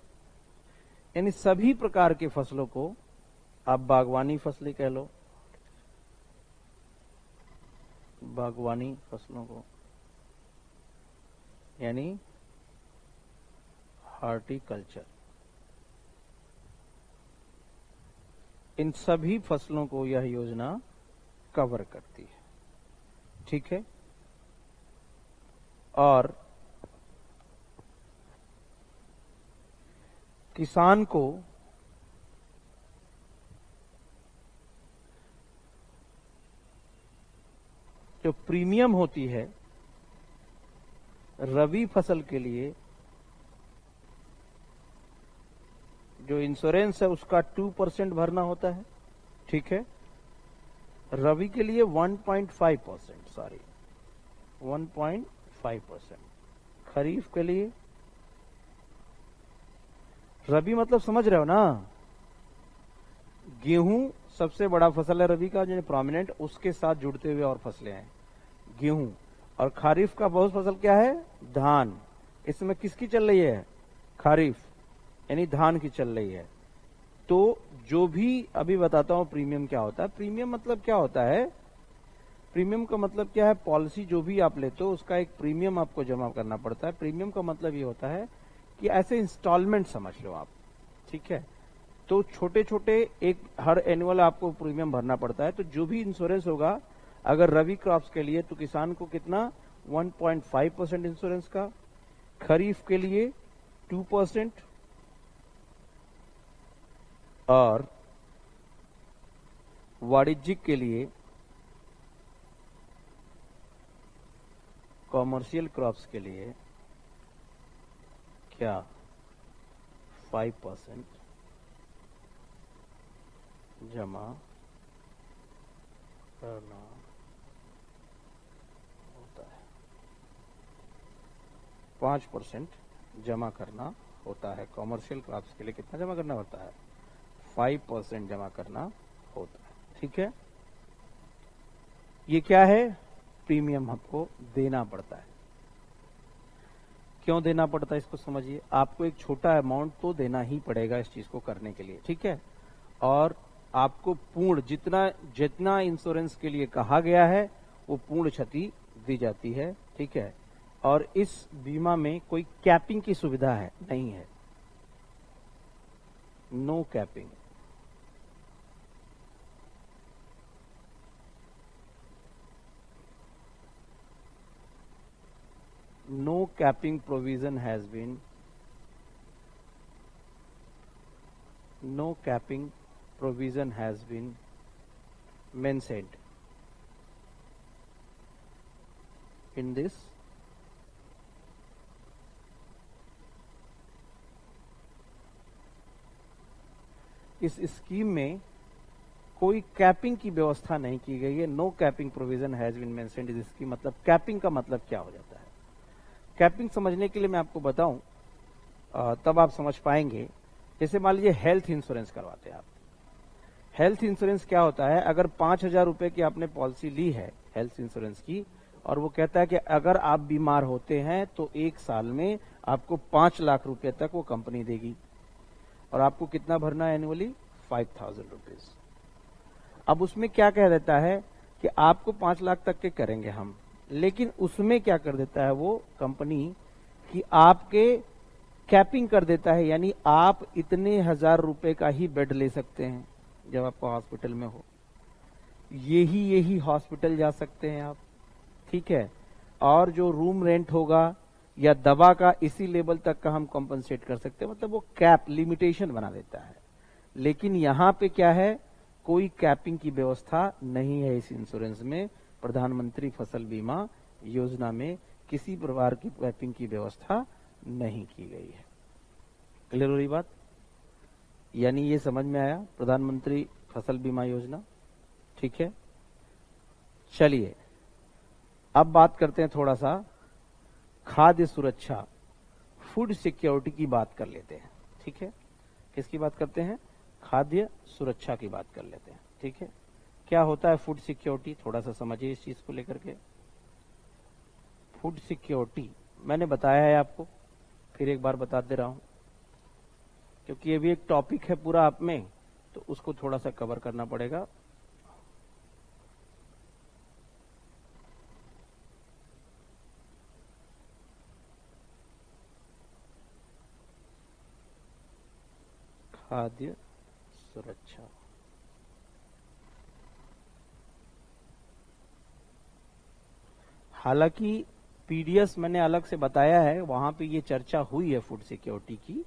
यानी सभी प्रकार के फसलों को, आप बागवानी फसलें कह लो, बागवानी फसलों को, यानी हॉर्टिकल्चर, इन सभी फसलों को यह योजना कवर करती है। ठीक है, और किसान को जो प्रीमियम होती है रबी फसल के लिए, जो इंश्योरेंस है उसका 2% भरना होता है, ठीक है। रबी के लिए 1.5%, सॉरी 1.5%। खरीफ के लिए, रबी मतलब समझ रहे हो ना, गेहूं सबसे बड़ा फसल है रबी का, जो प्रोमिनेंट, उसके साथ जुड़ते हुए और फसलें हैं गेहूं। और खरीफ का बहुत फसल क्या है, धान। इसमें किसकी चल रही है, खरीफ, यानी धान की चल रही है। तो जो भी अभी बताता हूं प्रीमियम क्या होता है। प्रीमियम मतलब क्या होता है, प्रीमियम का मतलब क्या है, पॉलिसी जो भी आप लेते हो उसका एक प्रीमियम आपको जमा करना पड़ता है। प्रीमियम का मतलब ये होता है कि ऐसे इंस्टॉलमेंट समझ लो आप, ठीक है। तो छोटे छोटे एक हर एनुअल आपको प्रीमियम भरना पड़ता है। तो जो भी इंश्योरेंस होगा अगर रबी क्रॉप्स के लिए तो किसान को कितना, 1.5% इंश्योरेंस का, खरीफ के लिए 2%, और वाणिज्यिक के लिए, कॉमर्शियल क्रॉप्स के लिए क्या, 5% जमा करना होता है। 5% जमा करना होता है। कॉमर्शियल क्रॉप्स के लिए कितना जमा करना होता है, 5% जमा करना होता है, ठीक है। ये क्या है, प्रीमियम हमको देना पड़ता है। क्यों देना पड़ता है इसको समझिए। आपको एक छोटा अमाउंट तो देना ही पड़ेगा इस चीज को करने के लिए, ठीक है। और आपको पूर्ण जितना इंश्योरेंस के लिए कहा गया है वो पूर्ण क्षति दी जाती है, ठीक है। और इस बीमा में कोई कैपिंग की सुविधा है नहीं है, no capping. No capping provision has been mentioned in this इस स्कीम में कोई कैपिंग की व्यवस्था नहीं की गई है। No capping provision has been mentioned in this scheme. मतलब कैपिंग का मतलब क्या हो जाता है, कैपिंग समझने के लिए मैं आपको बताऊं तब आप समझ पाएंगे। जैसे मान लीजिए हेल्थ इंश्योरेंस करवाते हैं आप। हेल्थ इंश्योरेंस क्या होता है, अगर 5,000 रुपए की आपने पॉलिसी ली है हेल्थ इंश्योरेंस की, और वो कहता है कि अगर आप बीमार होते हैं तो एक साल में आपको 5 लाख रुपए तक वो कंपनी देगी, और आपको कितना भरना है एनुअली, 5,000 रुपीज। अब उसमें क्या कह देता है कि आपको 5 लाख तक के करेंगे हम, लेकिन उसमें क्या कर देता है वो कंपनी कि आपके कैपिंग कर देता है, यानी आप इतने 1,000 रुपए का ही बेड ले सकते हैं जब आपको हॉस्पिटल में हो, यही हॉस्पिटल जा सकते हैं आप, ठीक है। और जो रूम रेंट होगा या दवा का इसी लेवल तक का हम कॉम्पनसेट कर सकते हैं। मतलब वो कैप लिमिटेशन बना देता है। लेकिन यहां पे क्या है, कोई कैपिंग की व्यवस्था नहीं है इस इंश्योरेंस में। प्रधानमंत्री फसल बीमा योजना में किसी प्रकार की कैपिंग की व्यवस्था नहीं की गई है। क्लियर हो रही बात, यानी ये समझ में आया प्रधानमंत्री फसल बीमा योजना, ठीक है। चलिए अब बात करते हैं थोड़ा सा खाद्य सुरक्षा, फूड सिक्योरिटी की बात कर लेते हैं, ठीक है। किसकी बात करते हैं, खाद्य सुरक्षा की बात कर लेते हैं, ठीक है। क्या होता है फूड सिक्योरिटी, थोड़ा सा समझिए इस चीज को लेकर के। फूड सिक्योरिटी मैंने बताया है आपको, फिर एक बार बता दे रहा हूं, क्योंकि ये भी एक टॉपिक है पूरा आप में, तो उसको थोड़ा सा कवर करना पड़ेगा। खाद्य सुरक्षा, हालांकि पीडीएस मैंने अलग से बताया है, वहां पे ये चर्चा हुई है फूड सिक्योरिटी की,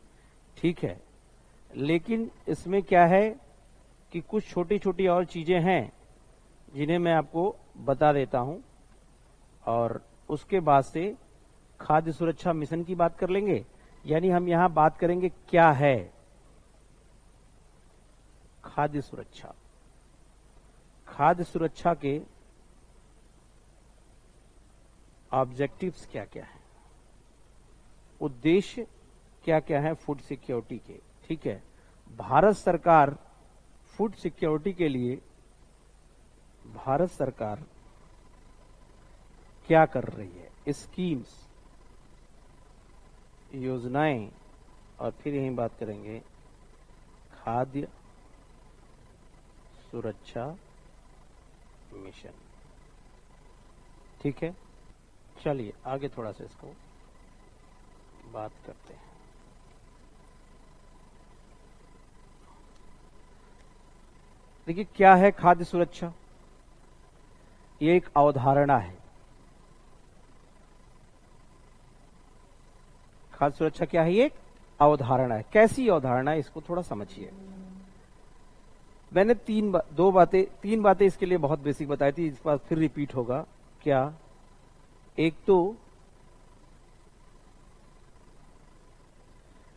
ठीक है। लेकिन इसमें क्या है कि कुछ छोटी छोटी और चीजें हैं जिन्हें मैं आपको बता देता हूं, और उसके बाद से खाद्य सुरक्षा मिशन की बात कर लेंगे। यानी हम यहां बात करेंगे क्या है खाद्य सुरक्षा। खाद्य सुरक्षा के ऑब्जेक्टिव्स क्या क्या है, उद्देश्य क्या क्या है फूड सिक्योरिटी के। ठीक है, भारत सरकार फूड सिक्योरिटी के लिए भारत सरकार क्या कर रही है, स्कीम्स, योजनाएं, और फिर यही बात करेंगे खाद्य सुरक्षा मिशन। ठीक है, चलिए आगे थोड़ा सा इसको बात करते हैं। देखिए क्या है खाद्य सुरक्षा। ये एक अवधारणा है। खाद्य सुरक्षा क्या है, ये एक अवधारणा है। कैसी अवधारणा है, इसको थोड़ा समझिए। मैंने तीन बातें इसके लिए बहुत बेसिक बताई थी, इस बार फिर रिपीट होगा। क्या, एक तो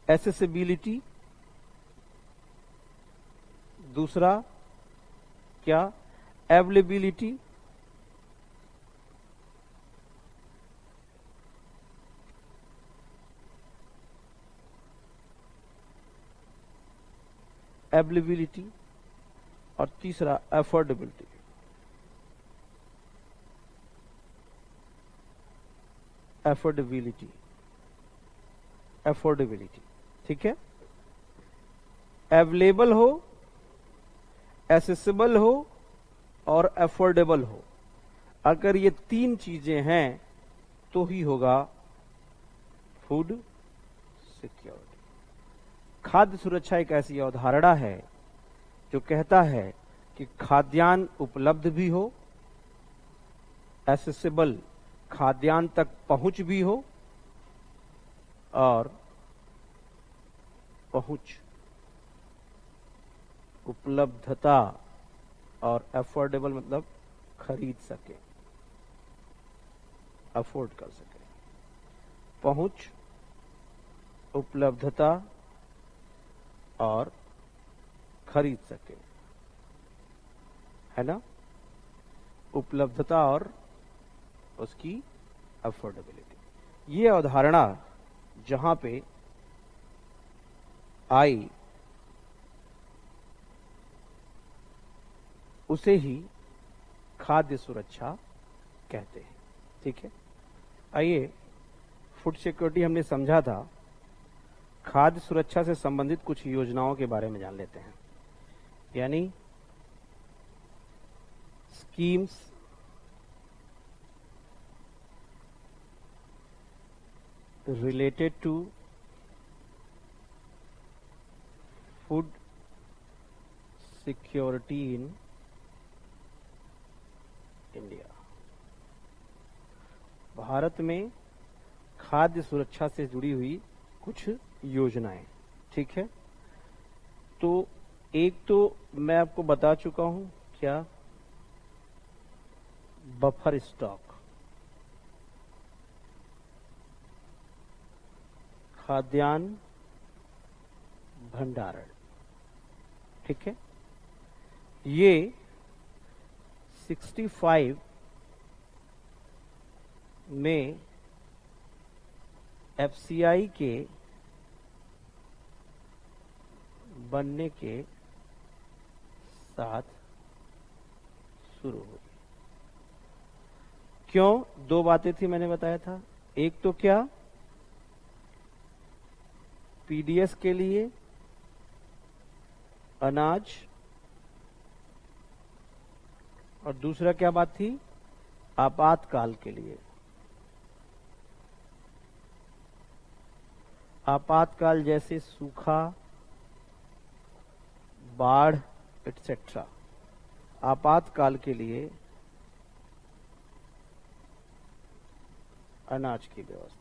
एक्सेसिबिलिटी, दूसरा क्या, अवेलेबिलिटी, और तीसरा अफोर्डेबिलिटी। अफोर्डेबिलिटी, ठीक है। अवेलेबल हो, एसेसिबल हो और अफोर्डेबल हो। अगर ये तीन चीजें हैं तो ही होगा फूड सिक्योरिटी। खाद्य सुरक्षा एक ऐसी अवधारणा है जो कहता है कि खाद्यान्न उपलब्ध भी हो, एसेसिबल, खाद्यान्न तक पहुंच भी हो, और पहुंच, उपलब्धता, और अफोर्डेबल मतलब खरीद सके, अफोर्ड कर सके। पहुंच, उपलब्धता और खरीद सके, है ना। उपलब्धता और उसकी अफोर्डेबिलिटी। ये अवधारणा जहां पे आई उसे ही खाद्य सुरक्षा कहते हैं। ठीक है, आइए, फूड सिक्योरिटी हमने समझा था। खाद्य सुरक्षा से संबंधित कुछ योजनाओं के बारे में जान लेते हैं। यानी schemes, related to food security in India। Bharat में खाद्य सुरक्षा से जुड़ी हुई कुछ योजनाएं। ठीक है, तो एक तो मैं आपको बता चुका हूं, क्या, बफर स्टॉक, खाद्यान्न भंडारण। ठीक है, ये 65 में एफसीआई के बनने के साथ शुरू हुई। क्यों, दो बातें थी मैंने बताया था। एक तो क्या, पीडीएस के लिए अनाज, और दूसरा क्या बात थी, आपातकाल के लिए। आपातकाल जैसे सूखा, बाढ़ एटसेट्रा, आपातकाल के लिए अनाज की व्यवस्था।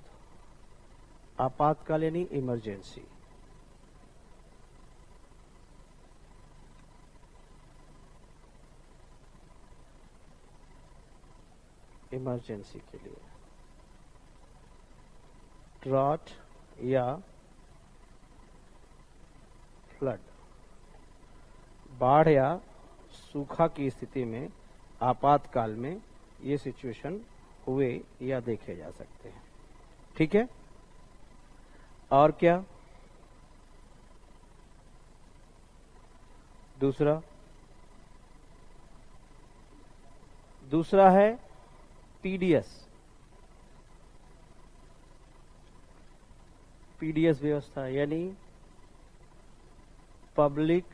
आपातकाल यानी इमरजेंसी। इमरजेंसी के लिए, ड्रॉट या फ्लड, बाढ़ या सूखा की स्थिति में आपातकाल में ये सिचुएशन हुए या देखे जा सकते हैं। ठीक है, और क्या? दूसरा है पीडीएस। पीडीएस व्यवस्था यानी पब्लिक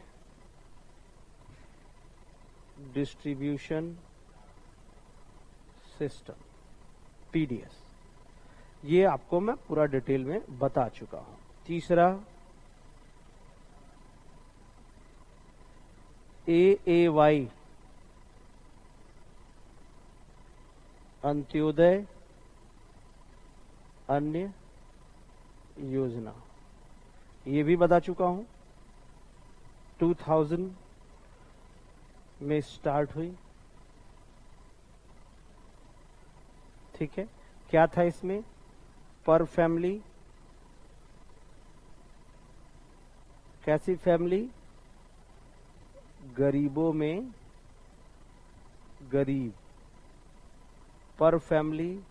डिस्ट्रीब्यूशन सिस्टम, पीडीएस। ये आपको मैं पूरा डिटेल में बता चुका हूं। तीसरा एएवाई, अंत्योदय अन्य योजना, ये भी बता चुका हूं। 2000 में स्टार्ट हुई। ठीक है, क्या था इसमें? पर फैमिली, कैसी फैमिली? गरीबों में गरीब। पर फैमिली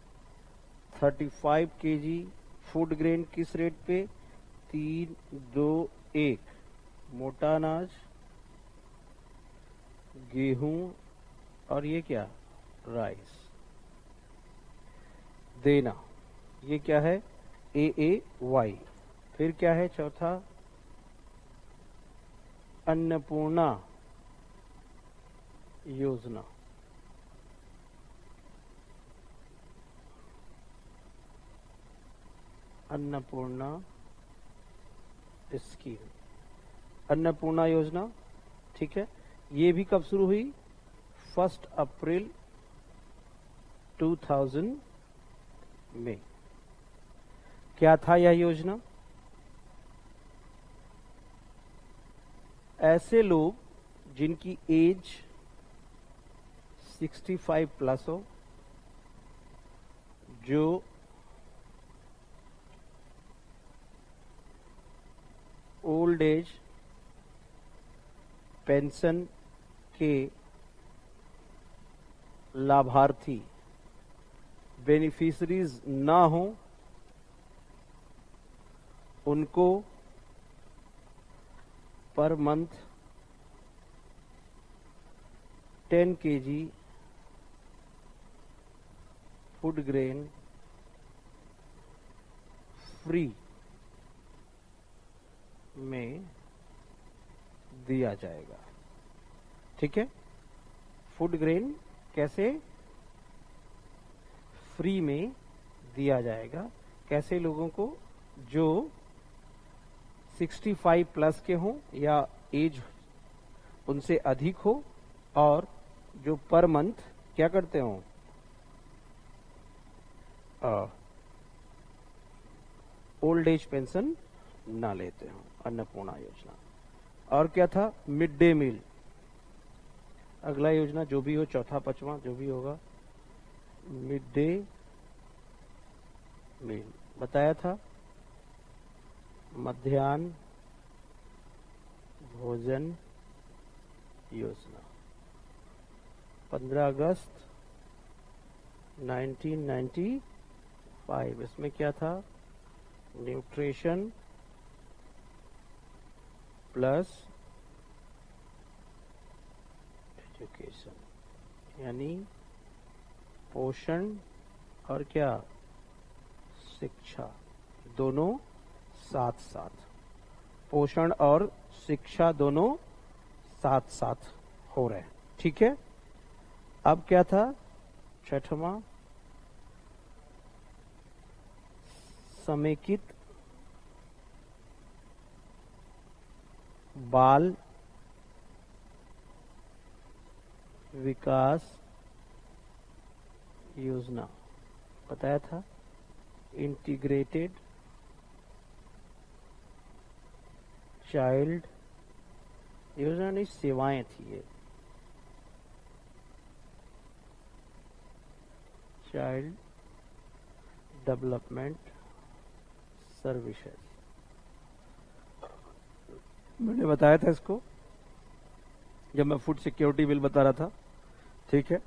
35 केजी फूड ग्रेन किस रेट पे? 321। मोटा अनाज, गेहूं और ये क्या? राइस देना। ये क्या है? एएवाई। फिर क्या है चौथा? अन्नपूर्णा योजना। अन्नपूर्णा स्कीम, अन्नपूर्णा योजना। ठीक है, ये भी कब शुरू हुई? 1 अप्रैल 2000 में। क्या था यह योजना? ऐसे लोग जिनकी एज 65 प्लस हो, जो ओल्ड एज पेंशन के लाभार्थी बेनिफिशरीज ना हो, उनको per month 10 KG food grain free में दिया जाएगा। ठीक है, फूड ग्रेन कैसे फ्री में दिया जाएगा? कैसे लोगों को? जो 65 प्लस के हों या एज उनसे अधिक हो और जो पर मंथ क्या करते हों? ओल्ड एज पेंशन ना लेते हो। अन्नपूर्णा योजना। और क्या था? Mid day meal. अगला योजना जो भी हो, चौथा पांचवा जो भी होगा, मिड डे मील बताया था। मध्याह्न भोजन योजना 15 अगस्त 1995। इसमें क्या था? न्यूट्रिशन प्लस एजुकेशन, यानी पोषण और क्या? शिक्षा, दोनों साथ साथ। पोषण और शिक्षा दोनों साथ साथ हो रहे हैं। ठीक है, अब क्या था? छठवां समेकित बाल विकास योजना बताया था। इंटीग्रेटेड चाइल्ड योजना नहीं, सेवाएं थी ये। Child development services. मैंने बताया था इसको जब मैं फूड सिक्योरिटी बिल बता रहा था, ठीक है।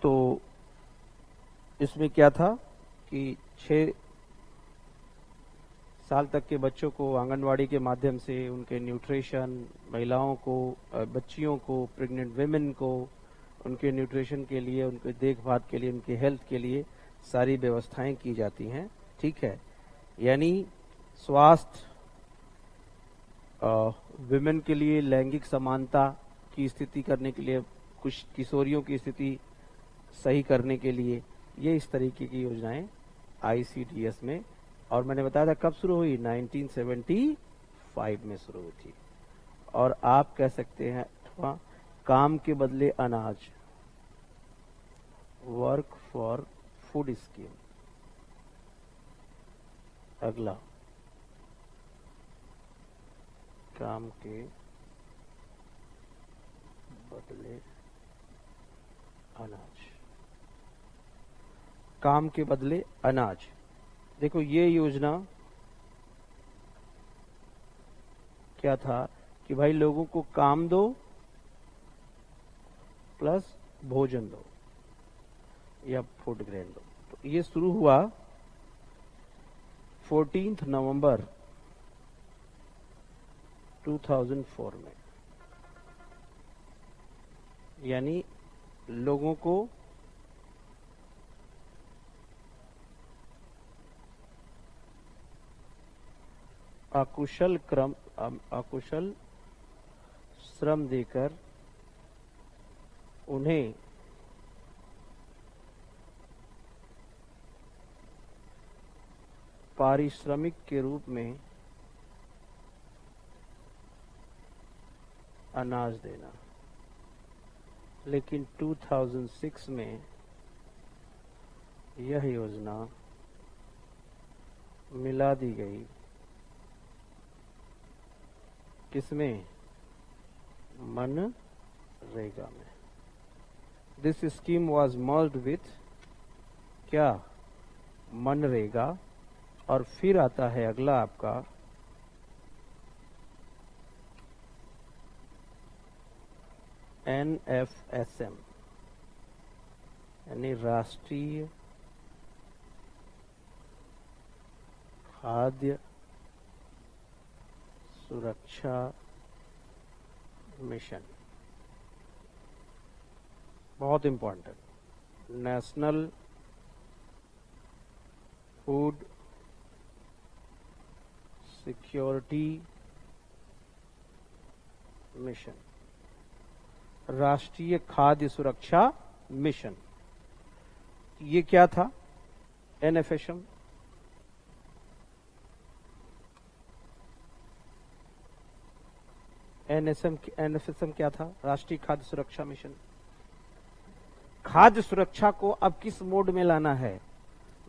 तो इसमें क्या था कि 6 साल तक के बच्चों को आंगनवाड़ी के माध्यम से उनके न्यूट्रिशन, महिलाओं को, बच्चियों को, प्रेग्नेंट वेमेन को उनके न्यूट्रिशन के लिए, उनके देखभाल के लिए, उनके हेल्थ के लिए सारी व्यवस्थाएं की जाती हैं, ठीक है। यानी स्वास्थ्य, विमेन के लिए लैंगिक समानता की स्थिति करने के लिए, कुछ किशोरियों की स्थिति सही करने के लिए, ये इस तरीके की योजनाएं ICDS में, और मैंने बताया था कब शुरू हुई, 1975 में शुरू हुई थी। और आप कह सकते हैं काम के बदले अनाज, वर्क फॉर फूड स्कीम। अगला, काम के बदले अनाज, काम के बदले अनाज। देखो ये योजना क्या था कि भाई लोगों को काम दो प्लस भोजन दो या फूड ग्रेन दो। तो ये शुरू हुआ 14 नवंबर 2004 में। यानी लोगों को अकुशल श्रम देकर उन्हें पारिश्रमिक के रूप में अनाज देना। लेकिन 2006 में यह योजना मिला दी गई किसमें, मनरेगा में। This scheme was merged with क्या, मनरेगा। और फिर आता है अगला आपका NFSM, यानी राष्ट्रीय खाद्य सुरक्षा मिशन। बहुत important, national food security mission, राष्ट्रीय खाद्य सुरक्षा मिशन। ये क्या था, NFSM। NFSM क्या था, राष्ट्रीय खाद्य सुरक्षा मिशन। खाद्य सुरक्षा को अब किस मोड में लाना है,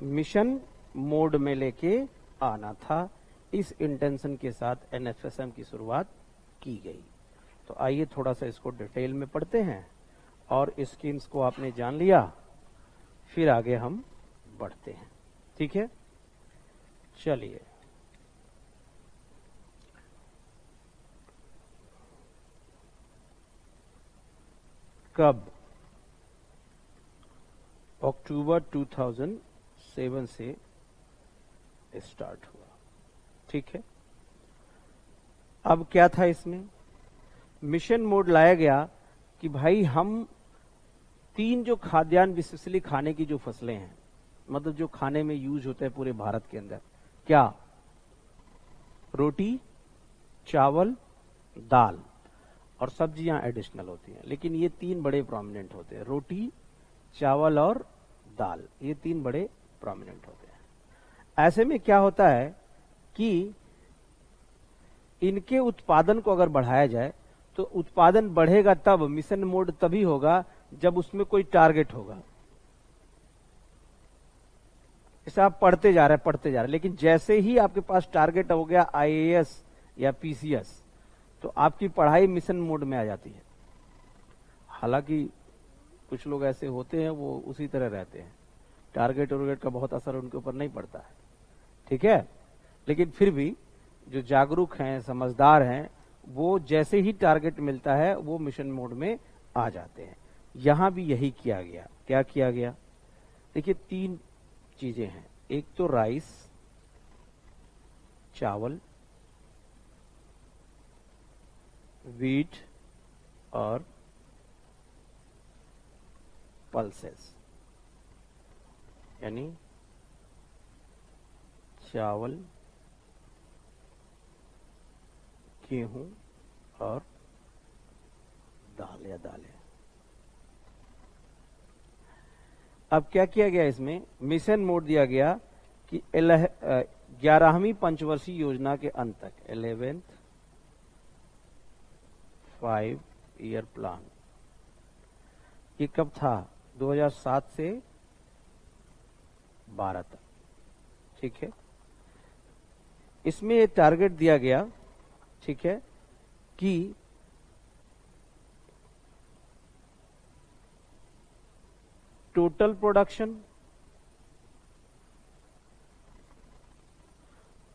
मिशन मोड में लेके आना था। इस इंटेंशन के साथ NFSM की शुरुआत की गई। तो आइए थोड़ा सा इसको डिटेल में पढ़ते हैं, और स्कीम्स को आपने जान लिया, फिर आगे हम बढ़ते हैं, ठीक है। चलिए, कब, अक्टूबर 2007 से स्टार्ट हुआ, ठीक है। अब क्या था इसमें, मिशन मोड लाया गया कि भाई हम 3 जो खाद्यान्न स्पेशली खाने की जो फसलें हैं, मतलब जो खाने में यूज होते हैं पूरे भारत के अंदर, क्या, रोटी, चावल, दाल और सब्जियां एडिशनल होती हैं, लेकिन ये 3 बड़े प्रोमिनेंट होते हैं, रोटी, चावल और दाल, ये 3 बड़े प्रोमिनेंट होते हैं। ऐसे में क्या होता है कि इनके उत्पादन को अगर बढ़ाया जाए तो उत्पादन बढ़ेगा तब, मिशन मोड तभी होगा जब उसमें कोई टारगेट होगा। इसे आप पढ़ते जा रहे हैं, लेकिन जैसे ही आपके पास टारगेट हो गया IAS या PCS, तो आपकी पढ़ाई मिशन मोड में आ जाती है। हालांकि कुछ लोग ऐसे होते हैं वो उसी तरह रहते हैं, टारगेट वारगेट का बहुत असर उनके ऊपर नहीं पड़ता है, ठीक है। लेकिन फिर भी जो जागरूक हैं, समझदार हैं, वो जैसे ही टारगेट मिलता है वो मिशन मोड में आ जाते हैं। यहां भी यही किया गया। क्या किया गया? देखिए 3 चीजें हैं। एक तो राइस, चावल, वीट और पल्सेस, यानी चावल, गेहूं और दाल या दालें। अब क्या किया गया? इसमें मिशन मोड दिया गया कि 11वीं पंचवर्षीय योजना के अंत तक, 11th 5-year प्लान, ये कब था? 2007 से 12 तक, ठीक है। इसमें ये टारगेट दिया गया, ठीक है, कि टोटल प्रोडक्शन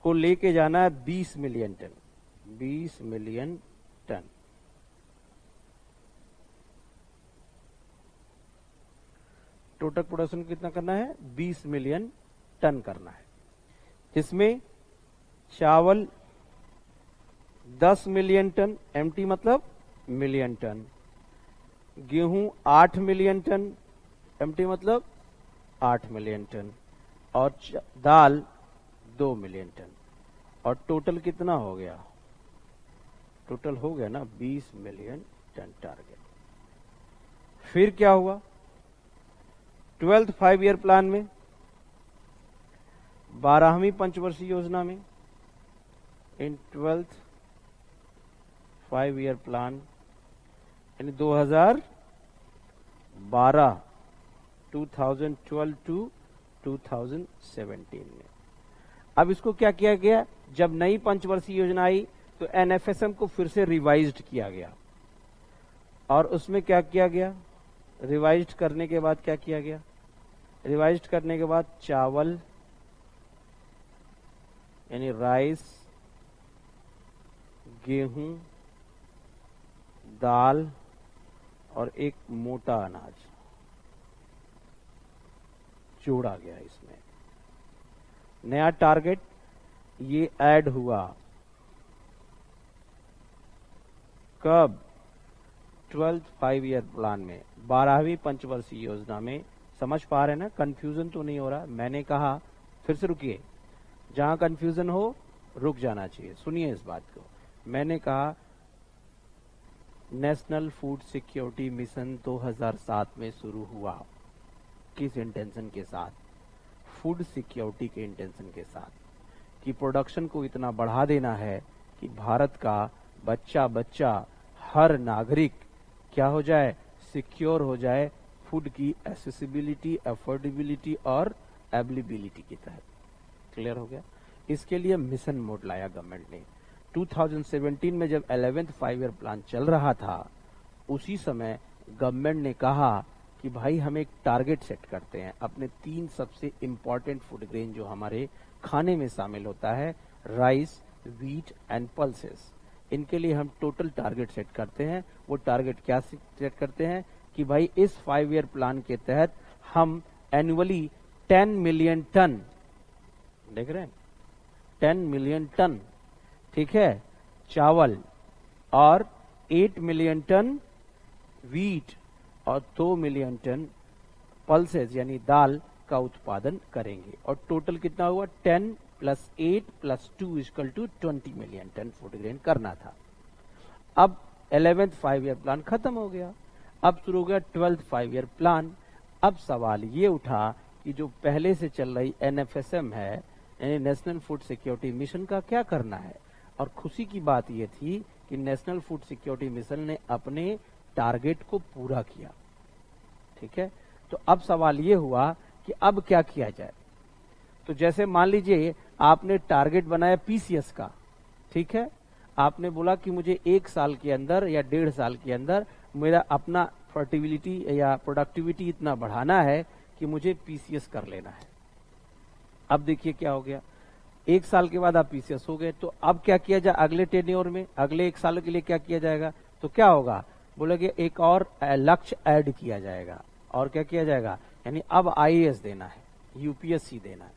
को लेके जाना है 20 million ton. 20 million ton. Total production कितना करना है? 20 मिलियन टन करना है। जिसमें चावल 10 मिलियन टन, एमटी मतलब मिलियन टन, गेहूं 8 मिलियन टन, एमटी मतलब 8 मिलियन टन, और दाल 2 मिलियन टन। और टोटल कितना हो गया? टोटल हो गया ना 20 मिलियन टन टारगेट। फिर क्या हुआ? 12th 5-year प्लान में, 12वीं पंचवर्षीय योजना में, इन 12th 5-year प्लान यानी 2012 टू 2017 में। अब इसको क्या किया गया? जब नई पंचवर्षीय योजना आई तो एनएफएसएम को फिर से रिवाइज्ड किया गया। और उसमें क्या किया गया? रिवाइज्ड करने के बाद क्या किया गया? रिवाइज्ड करने के बाद चावल यानी राइस, गेहूं, दाल और एक मोटा अनाज जोड़ा गया। इसमें नया टारगेट ये ऐड हुआ कब? 12th 5-year प्लान में, 12वीं पंचवर्षीय योजना में। समझ पा रहे हैं ना? कंफ्यूजन तो नहीं हो रहा? मैंने कहा, फिर से रुकिए, जहां कंफ्यूजन हो रुक जाना चाहिए। सुनिए इस बात को। मैंने कहा नेशनल फूड सिक्योरिटी मिशन 2007 में शुरू हुआ। किस इंटेंशन के साथ? फूड सिक्योरिटी के इंटेंशन के साथ, कि प्रोडक्शन को इतना बढ़ा देना है कि भारत का बच्चा बच्चा, हर नागरिक क्या हो जाए? सिक्योर हो जाए फूड की एसेसिबिलिटी, अफोर्डेबिलिटी और अवेलेबिलिटी की तहत। क्लियर हो गया? इसके लिए मिशन मोड लाया गवर्नमेंट ने। 2017 में जब 11th 5-year प्लान चल रहा था, उसी समय गवर्नमेंट ने कहा कि भाई हम एक टारगेट सेट करते हैं अपने 3 सबसे इंपॉर्टेंट फूड ग्रेन जो हमारे खाने में शामिल होता है, राइस, व्हीट एंड पल्सेस। इनके लिए हम टोटल टारगेट सेट करते हैं। वो टारगेट क्या सेट करते हैं कि भाई इस 5-year प्लान के तहत हम एनुअली 10 मिलियन टन, देख रहे हैं, 10 मिलियन टन, ठीक है, चावल और 8 मिलियन टन व्हीट और 2 मिलियन टन पल्सेस यानी दाल का उत्पादन करेंगे। और टोटल कितना हुआ? 10 + 8 + 2 = 20 मिलियन टन फूड ग्रेन करना था। अब 11th 5-year प्लान खत्म हो गया। अब शुरू हो गया 12th 5-year प्लान। अब सवाल ये उठा कि जो पहले से चल रही एनएफएसएम है, यानी नेशनल फूड सिक्योरिटी मिशन, का क्या करना है? और खुशी की बात यह थी कि नेशनल फूड सिक्योरिटी मिशन ने अपने टारगेट को पूरा किया। ठीक है, तो अब सवाल ये हुआ कि अब क्या किया जाए। तो जैसे मान लीजिए आपने टारगेट बनाया पीसीएस का, ठीक है, आपने बोला कि मुझे 1 साल के अंदर या 1.5 साल के अंदर मेरा अपना फर्टिलिटी या प्रोडक्टिविटी इतना बढ़ाना है कि मुझे पीसीएस कर लेना है। अब देखिए क्या हो गया, 1 साल के बाद आप पीसीएस हो गए, तो अब क्या किया जाए अगले टेन्योर में, अगले 1 साल के लिए क्या किया जाएगा, तो क्या होगा, बोलेगे एक और लक्ष्य ऐड किया जाएगा, और क्या किया जाएगा, यानी अब आईएएस देना है, यूपीएससी देना है।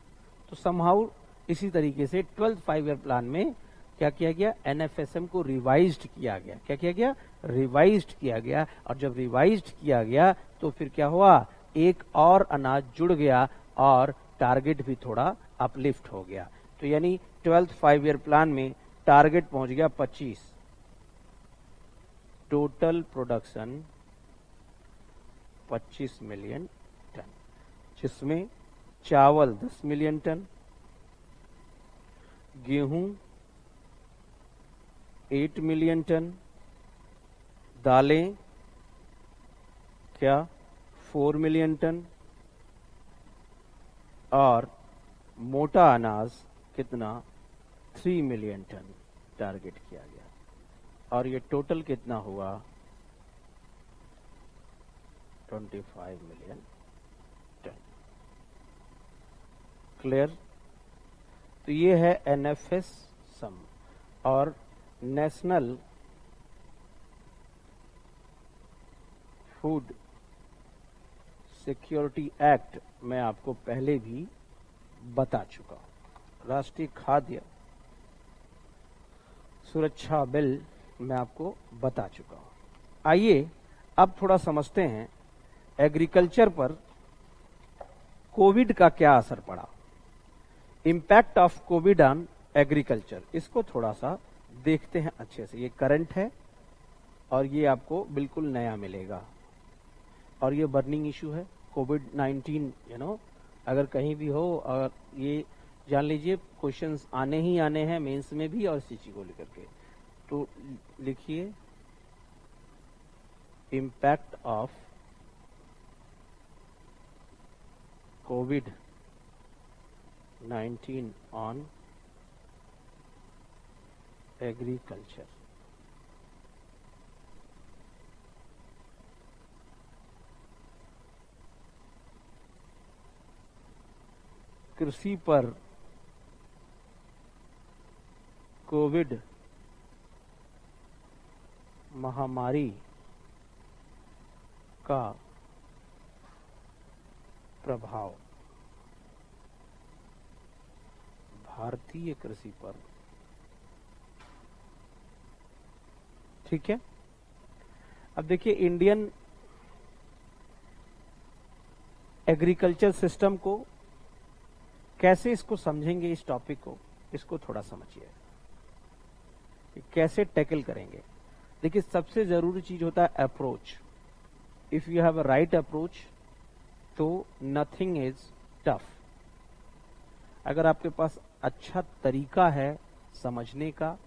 तो समहाउ इसी तरीके से 12th 5 ईयर प्लान में क्या किया गया, एनएफएसएम को रिवाइज्ड किया गया। क्या किया गया, रिवाइज्ड किया गया। और जब रिवाइज्ड किया गया तो फिर क्या हुआ, एक और अनाज जुड़ गया और टारगेट भी थोड़ा अपलिफ्ट हो गया। तो यानी 12th 5 ईयर प्लान में टारगेट पहुंच गया 25, टोटल प्रोडक्शन 25 मिलियन टन, जिसमें चावल 10 मिलियन टन, गेहूं 8 मिलियन टन, दालें क्या 4 मिलियन टन, और मोटा अनाज कितना 3 मिलियन टन टारगेट किया गया। और ये टोटल कितना हुआ 25 मिलियन टन। क्लियर। तो ये है एनएफएस सम। और नेशनल फूड सिक्योरिटी एक्ट मैं आपको पहले भी बता चुका हूं। राष्ट्रीय खाद्य सुरक्षा बिल मैं आपको बता चुका हूं। आइए अब थोड़ा समझते हैं एग्रीकल्चर पर कोविड का क्या असर पड़ा, impact of Covid on agriculture. इसको थोड़ा सा देखते हैं अच्छे से। ये करंट है और ये आपको बिल्कुल नया मिलेगा, और ये बर्निंग इशू है कोविड-19। अगर कहीं भी हो, और ये जान लीजिए क्वेश्चंस आने ही आने हैं मेंस में भी और सीसी को लेकर के। तो लिखिए impact of covid on agriculture. कृषि पर कोविड महामारी का प्रभाव भारतीय कृषि पर। ठीक है। अब देखिए इंडियन एग्रीकल्चर सिस्टम को कैसे इसको समझेंगे, इस टॉपिक को, इसको थोड़ा समझिए कैसे टैकल करेंगे। देखिए सबसे जरूरी चीज होता है approach. If you have a right approach तो नथिंग इज टफ। अगर आपके पास अच्छा तरीका है समझने का,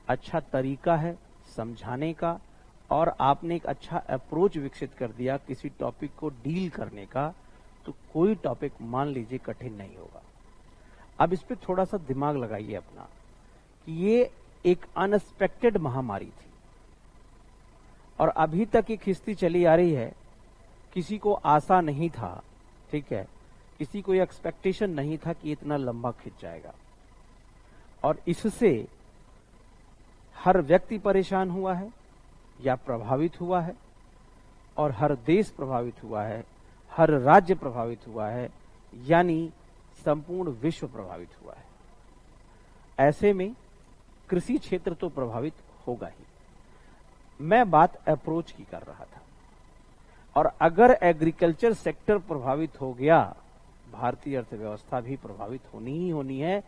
अच्छा तरीका है समझाने का, और आपने एक अच्छा अप्रोच विकसित कर दिया किसी टॉपिक को डील करने का, तो कोई टॉपिक मान लीजिए कठिन नहीं होगा। अब इस पे थोड़ा सा दिमाग लगाइए अपना कि ये एक अनएक्सपेक्टेड महामारी थी और अभी तक ये खिस्ती चली आ रही है। किसी को आशा नहीं था, ठीक है, किसी को एक्सपेक्टेशन नहीं था कि इतना लंबा खिंच जाएगा, और इससे हर व्यक्ति परेशान हुआ है या प्रभावित हुआ है, और हर देश प्रभावित हुआ है, हर राज्य प्रभावित हुआ है, यानी संपूर्ण विश्व प्रभावित हुआ है। ऐसे में कृषि क्षेत्र तो प्रभावित होगा ही। मैं बात अप्रोच की कर रहा था, और अगर एग्रीकल्चर सेक्टर प्रभावित हो गया, भारतीय अर्थव्यवस्था भी प्रभावित होनी ही होनी है,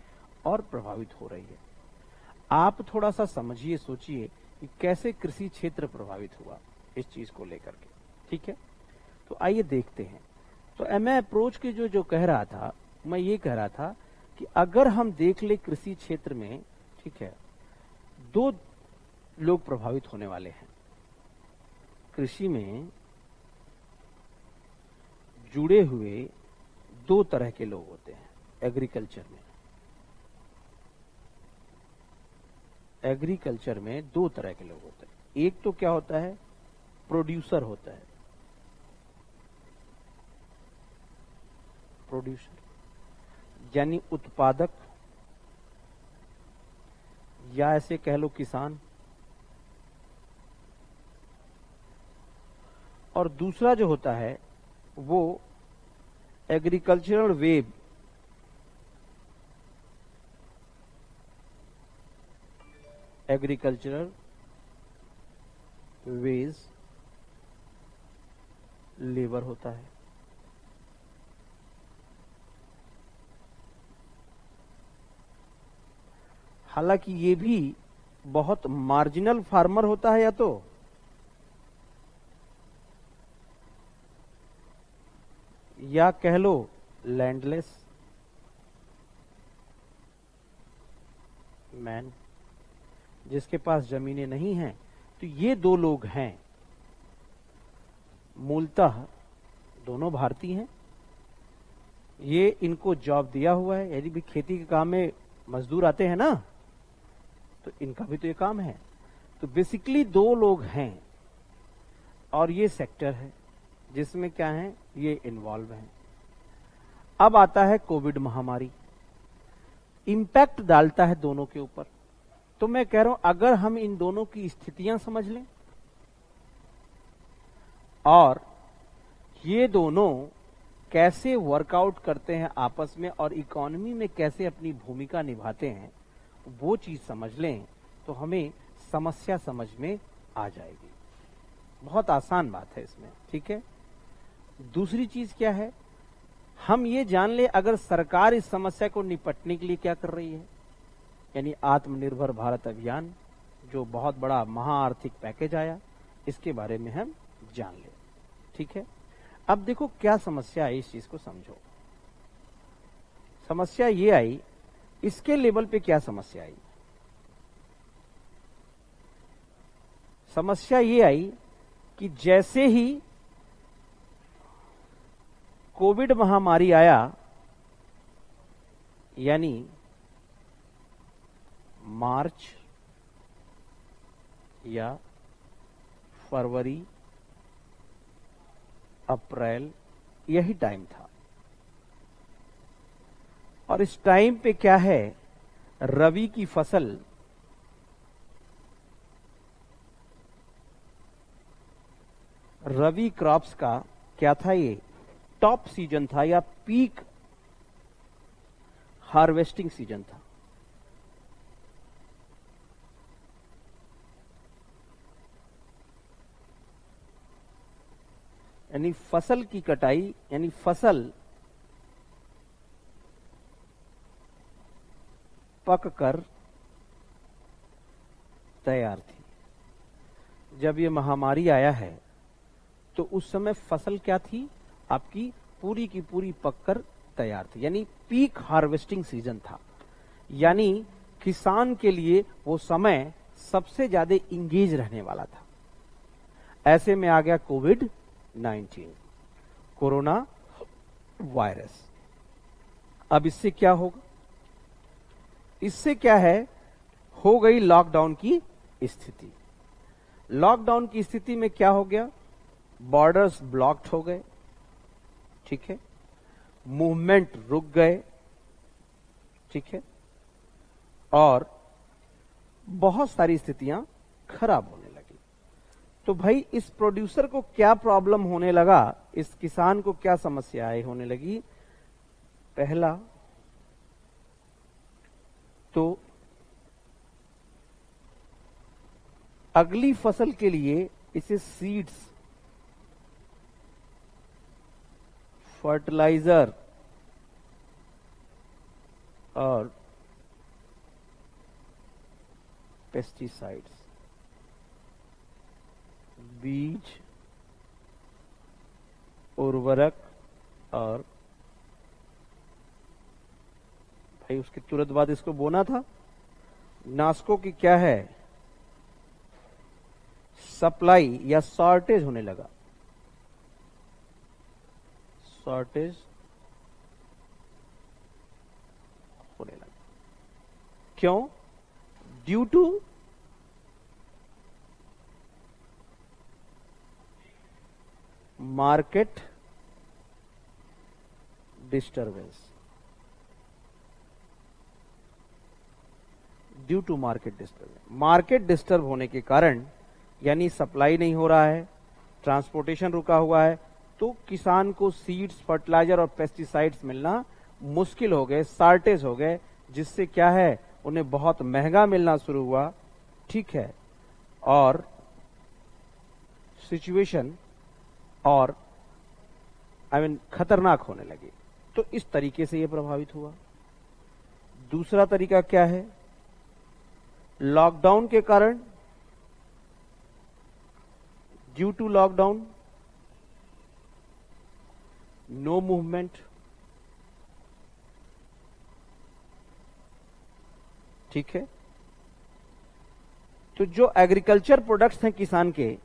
और प्रभावित हो रही है। आप थोड़ा सा समझिए, सोचिए कि कैसे कृषि क्षेत्र प्रभावित हुआ इस चीज को लेकर के। ठीक है, तो आइए देखते हैं। तो मैं अप्रोच के जो कह रहा था, मैं ये कह रहा था कि अगर हम देख ले कृषि क्षेत्र में, ठीक है, 2 लोग प्रभावित होने वाले हैं। कृषि में जुड़े हुए 2 तरह के लोग होते हैं एग्रीकल्चर में। एग्रीकल्चर में 2 तरह के लोग होते हैं। एक तो क्या होता है, प्रोड्यूसर होता है, प्रोड्यूसर यानी उत्पादक, या ऐसे कह लो किसान, और दूसरा जो होता है वो agricultural web, agricultural veg labour होता है। हालांकि ये भी बहुत मार्जिनल फार्मर होता है, या कह लो लैंडलेस मैन, जिसके पास जमीनें नहीं हैं। तो ये दो लोग हैं, मूलतः दोनों भारतीय हैं। ये इनको जॉब दिया हुआ है, यदि भी खेती के काम में मजदूर आते हैं ना, तो इनका भी तो ये काम है। तो बेसिकली दो लोग हैं और ये सेक्टर है जिसमें क्या है, ये इन्वॉल्व है। अब आता है कोविड महामारी, इंपैक्ट डालता है दोनों के ऊपर। तो मैं कह रहा हूं अगर हम इन दोनों की स्थितियां समझ लें और ये दोनों कैसे वर्कआउट करते हैं आपस में और इकोनॉमी में कैसे अपनी भूमिका निभाते हैं, वो चीज समझ लें तो हमें समस्या समझ में आ जाएगी। बहुत आसान बात है इसमें, ठीक है। दूसरी चीज क्या है, हम ये जान ले अगर सरकार इस समस्या को निपटने के लिए क्या कर रही है, यानी आत्मनिर्भर भारत अभियान, जो बहुत बड़ा महाआर्थिक पैकेज आया, इसके बारे में हम जान ले, ठीक है। अब देखो क्या समस्या आई, इस चीज को समझो। समस्या ये आई, इसके लेवल पे क्या समस्या आई। समस्या ये आई कि जैसे ही कोविड महामारी आया, यानी मार्च या फरवरी, अप्रैल, यही टाइम था। और इस टाइम पे क्या है, रबी की फसल रबी क्रॉप्स का क्या था, ये टॉप सीजन था या पीक हार्वेस्टिंग सीजन था। यानी फसल की कटाई, यानी फसल पक कर तैयार थी। जब ये महामारी आया है तो उस समय फसल क्या थी, आपकी पूरी की पूरी पककर तैयार थी, यानी पीक हार्वेस्टिंग सीजन था। यानी किसान के लिए वो समय सबसे ज्यादा इंगेज रहने वाला था। ऐसे में आ गया कोविड-19, कोरोना वायरस। अब इससे क्या होगा, इससे क्या है, हो गई लॉकडाउन की स्थिति। लॉकडाउन की स्थिति में क्या हो गया, बॉर्डर्स ब्लॉक्ड हो गए, ठीक है, मूवमेंट रुक गए, ठीक है, और बहुत सारी स्थितियां खराब होने लगी। तो भाई इस प्रोड्यूसर को क्या प्रॉब्लम होने लगा, इस किसान को क्या समस्याएं होने लगी। पहला तो अगली फसल के लिए इसे सीड्स, फर्टिलाइजर और पेस्टिसाइड्स, बीज, उर्वरक, और भाई उसके तुरंत बाद इसको बोना था। नाशकों की क्या है, सप्लाई या शॉर्टेज होने लगा, शॉर्टेज होने लगा। क्यों, due to market disturbance, due to market disturbance. Market disturb होने के कारण, यानी सप्लाई नहीं हो रहा है, ट्रांसपोर्टेशन रुका हुआ है, तो किसान को सीड्स, फर्टिलाइजर और पेस्टिसाइड्स मिलना मुश्किल हो गए, शॉर्टेज हो गए, जिससे क्या है, उन्हें बहुत महंगा मिलना शुरू हुआ। ठीक है, और सिचुएशन और खतरनाक होने लगी। तो इस तरीके से यह प्रभावित हुआ। दूसरा तरीका क्या है, लॉकडाउन के कारण, due to lockdown, no movement. ठीक है, तो जो एग्रीकल्चर प्रोडक्ट्स हैं किसान के,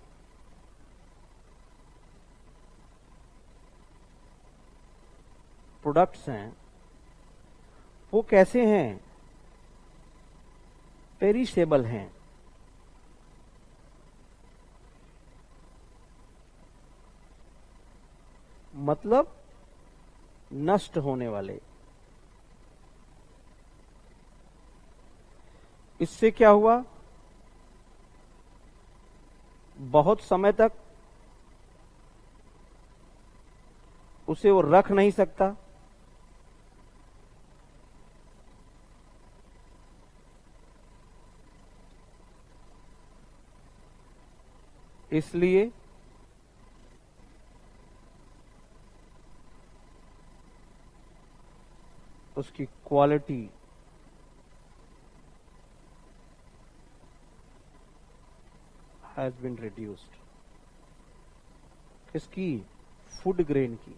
प्रोडक्ट्स हैं, वो कैसे हैं, पेरिशेबल हैं। मतलब नष्ट होने वाले। इससे क्या हुआ, बहुत समय तक उसे वो रख नहीं सकता, इसलिए उसकी क्वालिटी हैज बीन रिड्यूस्ड। किसकी, फूड ग्रेन की।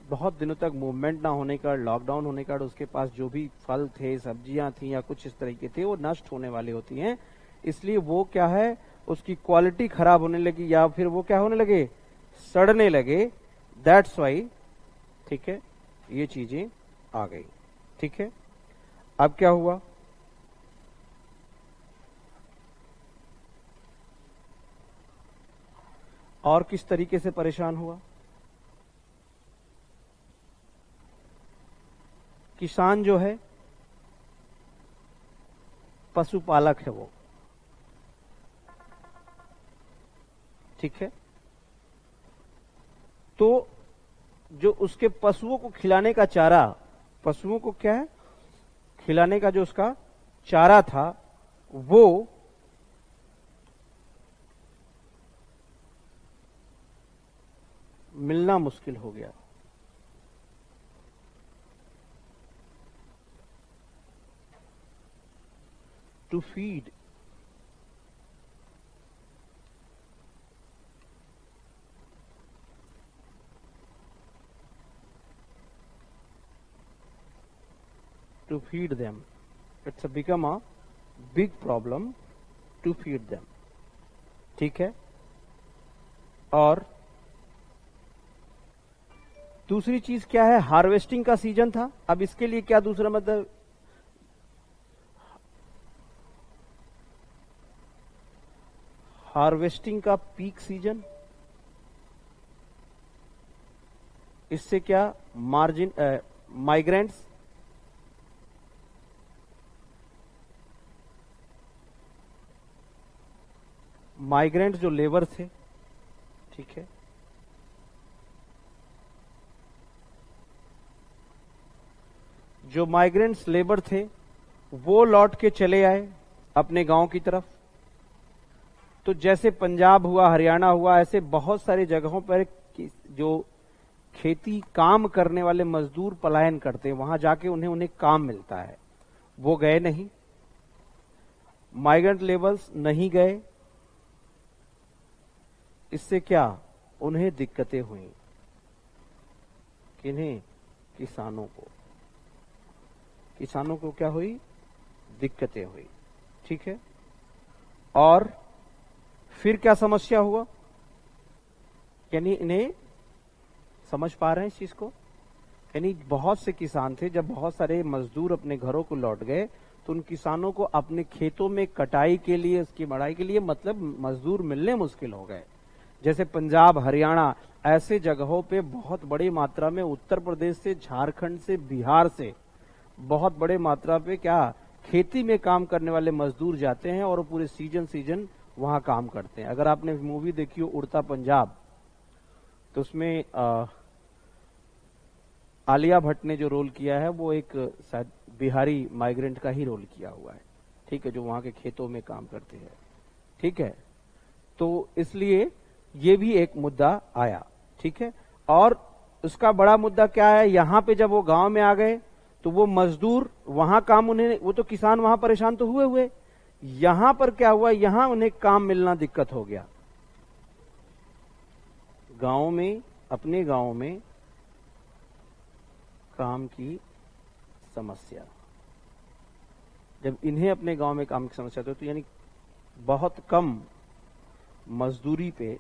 बहुत दिनों तक मूवमेंट ना होने का, लॉकडाउन होने का, उसके पास जो भी फल थे, सब्जियां थी या कुछ इस तरीके थे, वो नष्ट होने वाली होती हैं। इसलिए वो क्या है, उसकी क्वालिटी खराब होने लगी, या फिर वो क्या होने लगे, सड़ने लगे। दैट्स वाई, ठीक है, ये चीजें आ गई। ठीक है, अब क्या हुआ, और किस तरीके से परेशान हुआ। किसान जो है, पशुपालक है वो। ठीक है, तो जो उसके पशुओं को खिलाने का चारा, पशुओं को क्या है, खिलाने का जो उसका चारा था, वो मिलना मुश्किल हो गया। To feed to feed them, it's a become a big problem to feed them। ठीक है, और दूसरी चीज क्या है, हार्वेस्टिंग का सीजन था। अब इसके लिए क्या दूसरा मतलब, हार्वेस्टिंग का पीक सीजन। इससे क्या, मार्जिन माइग्रेंट्स, माइग्रेंट्स जो लेबर थे, ठीक है, जो माइग्रेंट्स लेबर थे, वो लौट के चले आए अपने गांव की तरफ। तो जैसे पंजाब हुआ, हरियाणा हुआ, ऐसे बहुत सारी जगहों पर जो खेती काम करने वाले मजदूर पलायन करते हैं, वहां जाके उन्हें काम मिलता है, वो गए नहीं, माइग्रेंट लेबर्स नहीं गए। इससे क्या, उन्हें दिक्कतें हुई। किन्हें, किसानों को। किसानों को क्या हुई, दिक्कतें हुई। ठीक है, और फिर क्या समस्या हुआ, यानी इन्हें समझ पा रहे हैं इस चीज को, यानी बहुत से किसान थे, जब बहुत सारे मजदूर अपने घरों को लौट गए, तो उन किसानों को अपने खेतों में कटाई के लिए, उसकी मड़ाई के लिए मतलब मजदूर मिलने मुश्किल हो गए। जैसे पंजाब, हरियाणा, ऐसे जगहों पे बहुत बड़ी मात्रा में उत्तर प्रदेश से, झारखंड से, बिहार से बहुत बड़े मात्रा पे क्या खेती में काम करने वाले मजदूर जाते हैं और पूरे सीजन वहां काम करते हैं। अगर आपने मूवी देखी हो उड़ता पंजाब, तो उसमें आलिया भट्ट ने जो रोल किया है वो एक शायद बिहारी माइग्रेंट का ही रोल किया हुआ है, ठीक है, जो वहां के खेतों में काम करते हैं, ठीक है। तो इसलिए ये भी एक मुद्दा आया, ठीक है। और उसका बड़ा मुद्दा क्या है, यहां पे जब वो गांव में आ गए तो वो मजदूर वहां काम उन्हें, वो तो किसान वहां परेशान तो हुए, यहां पर क्या हुआ, यहां उन्हें काम मिलना दिक्कत हो गया। गांव में, अपने गांव में काम की समस्या, जब इन्हें अपने गांव में काम की समस्या तो यानी बहुत कम मजदूरी पे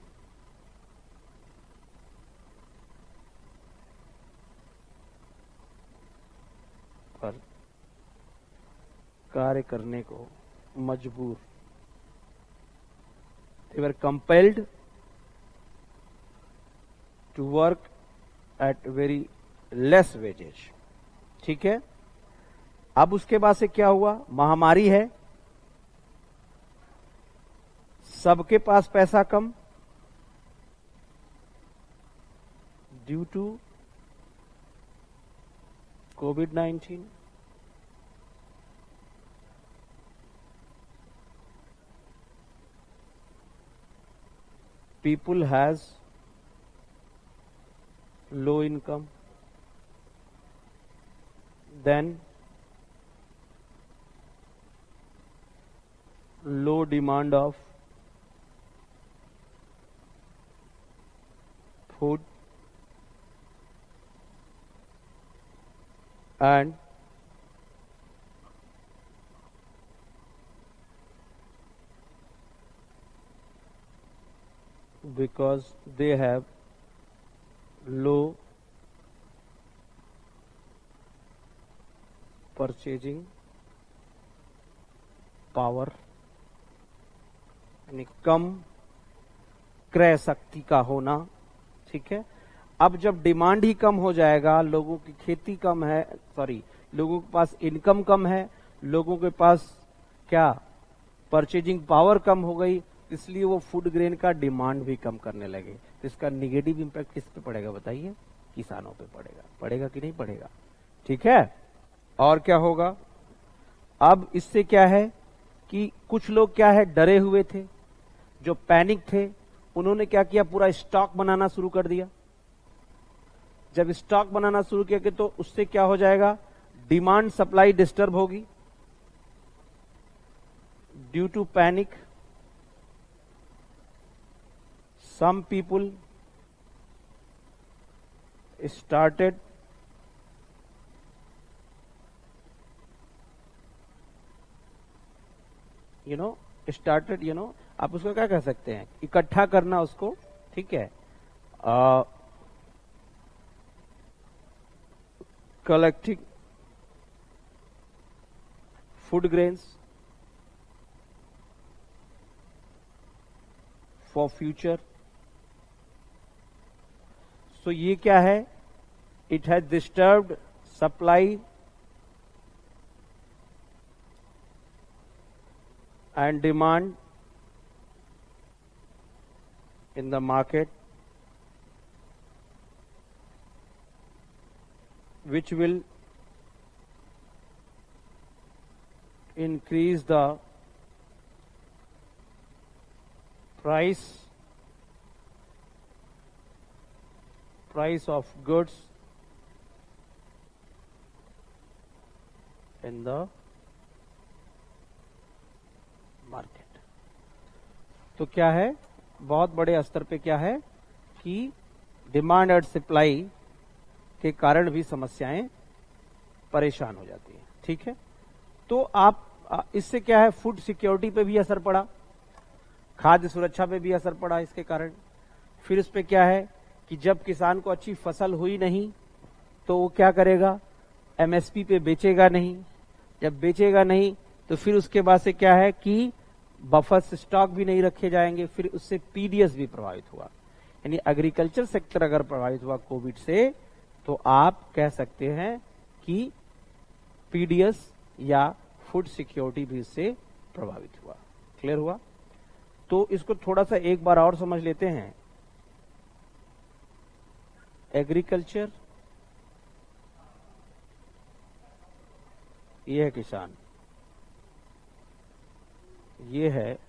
पर कार्य करने को मजबूर, they were compelled to work at very less wages, ठीक है। अब उसके बाद से क्या हुआ, महामारी है, सबके पास पैसा कम, due to COVID-19, people has low income, then low demand of food and because they have low purchasing power, यानी कम क्रय शक्ति का होना, ठीक है। अब जब डिमांड ही कम हो जाएगा, लोगों की खेती कम है, लोगों के पास इनकम कम है, लोगों के पास क्या परचेजिंग पावर कम हो गई, इसलिए वो फूड ग्रेन का डिमांड भी कम करने लगे। तो इसका निगेटिव इंपैक्ट किस पे पड़ेगा बताइए, किसानों पे पड़ेगा कि नहीं पड़ेगा, ठीक है। और क्या होगा, अब इससे क्या है कि कुछ लोग क्या है डरे हुए थे, जो पैनिक थे, उन्होंने क्या किया, पूरा स्टॉक बनाना शुरू कर दिया। जब स्टॉक बनाना शुरू किया तो उससे क्या हो जाएगा, डिमांड सप्लाई डिस्टर्ब होगी। Due to panic some people started आप उसको क्या कह सकते हैं, इकट्ठा करना उसको, ठीक है, collecting food grains for future. तो ये क्या है, it has disturbed supply and demand in the market, which will increase the price of goods in the market. तो क्या है, बहुत बड़े स्तर पे क्या है कि डिमांड और सप्लाई के कारण भी समस्याएं परेशान हो जाती हैं, ठीक है। तो आप इससे क्या है, फूड सिक्योरिटी पे भी असर पड़ा, खाद्य सुरक्षा पे भी असर पड़ा इसके कारण। फिर इस पे क्या है कि जब किसान को अच्छी फसल हुई नहीं तो वो क्या करेगा, एमएसपी पे बेचेगा नहीं, जब बेचेगा नहीं तो फिर उसके बाद से क्या है कि बफर स्टॉक भी नहीं रखे जाएंगे, फिर उससे पीडीएस भी प्रभावित हुआ। यानी एग्रीकल्चर सेक्टर अगर प्रभावित हुआ कोविड से, तो आप कह सकते हैं कि पीडीएस या फूड सिक्योरिटी भी इससे प्रभावित हुआ। क्लियर हुआ? तो इसको थोड़ा सा एक बार और समझ लेते हैं। एग्रीकल्चर, ये है किसान, ये है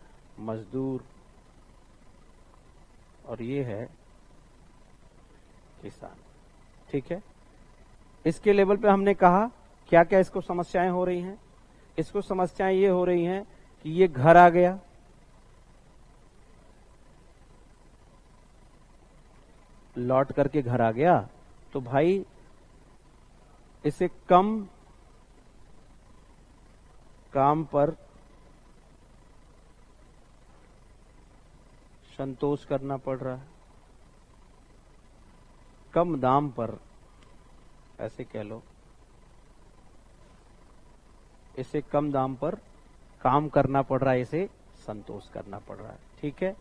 मजदूर, और ये है किसान। ठीक है, इसके लेवल पे हमने कहा क्या क्या इसको समस्याएं हो रही हैं। इसको समस्याएं ये हो रही हैं कि ये घर आ गया, लौट करके घर आ गया, तो भाई इसे कम काम पर संतोष करना पड़ रहा है, कम दाम पर, ऐसे कह लो, इसे कम दाम पर काम करना पड़ रहा है, इसे संतोष करना पड़ रहा है। ठीक है,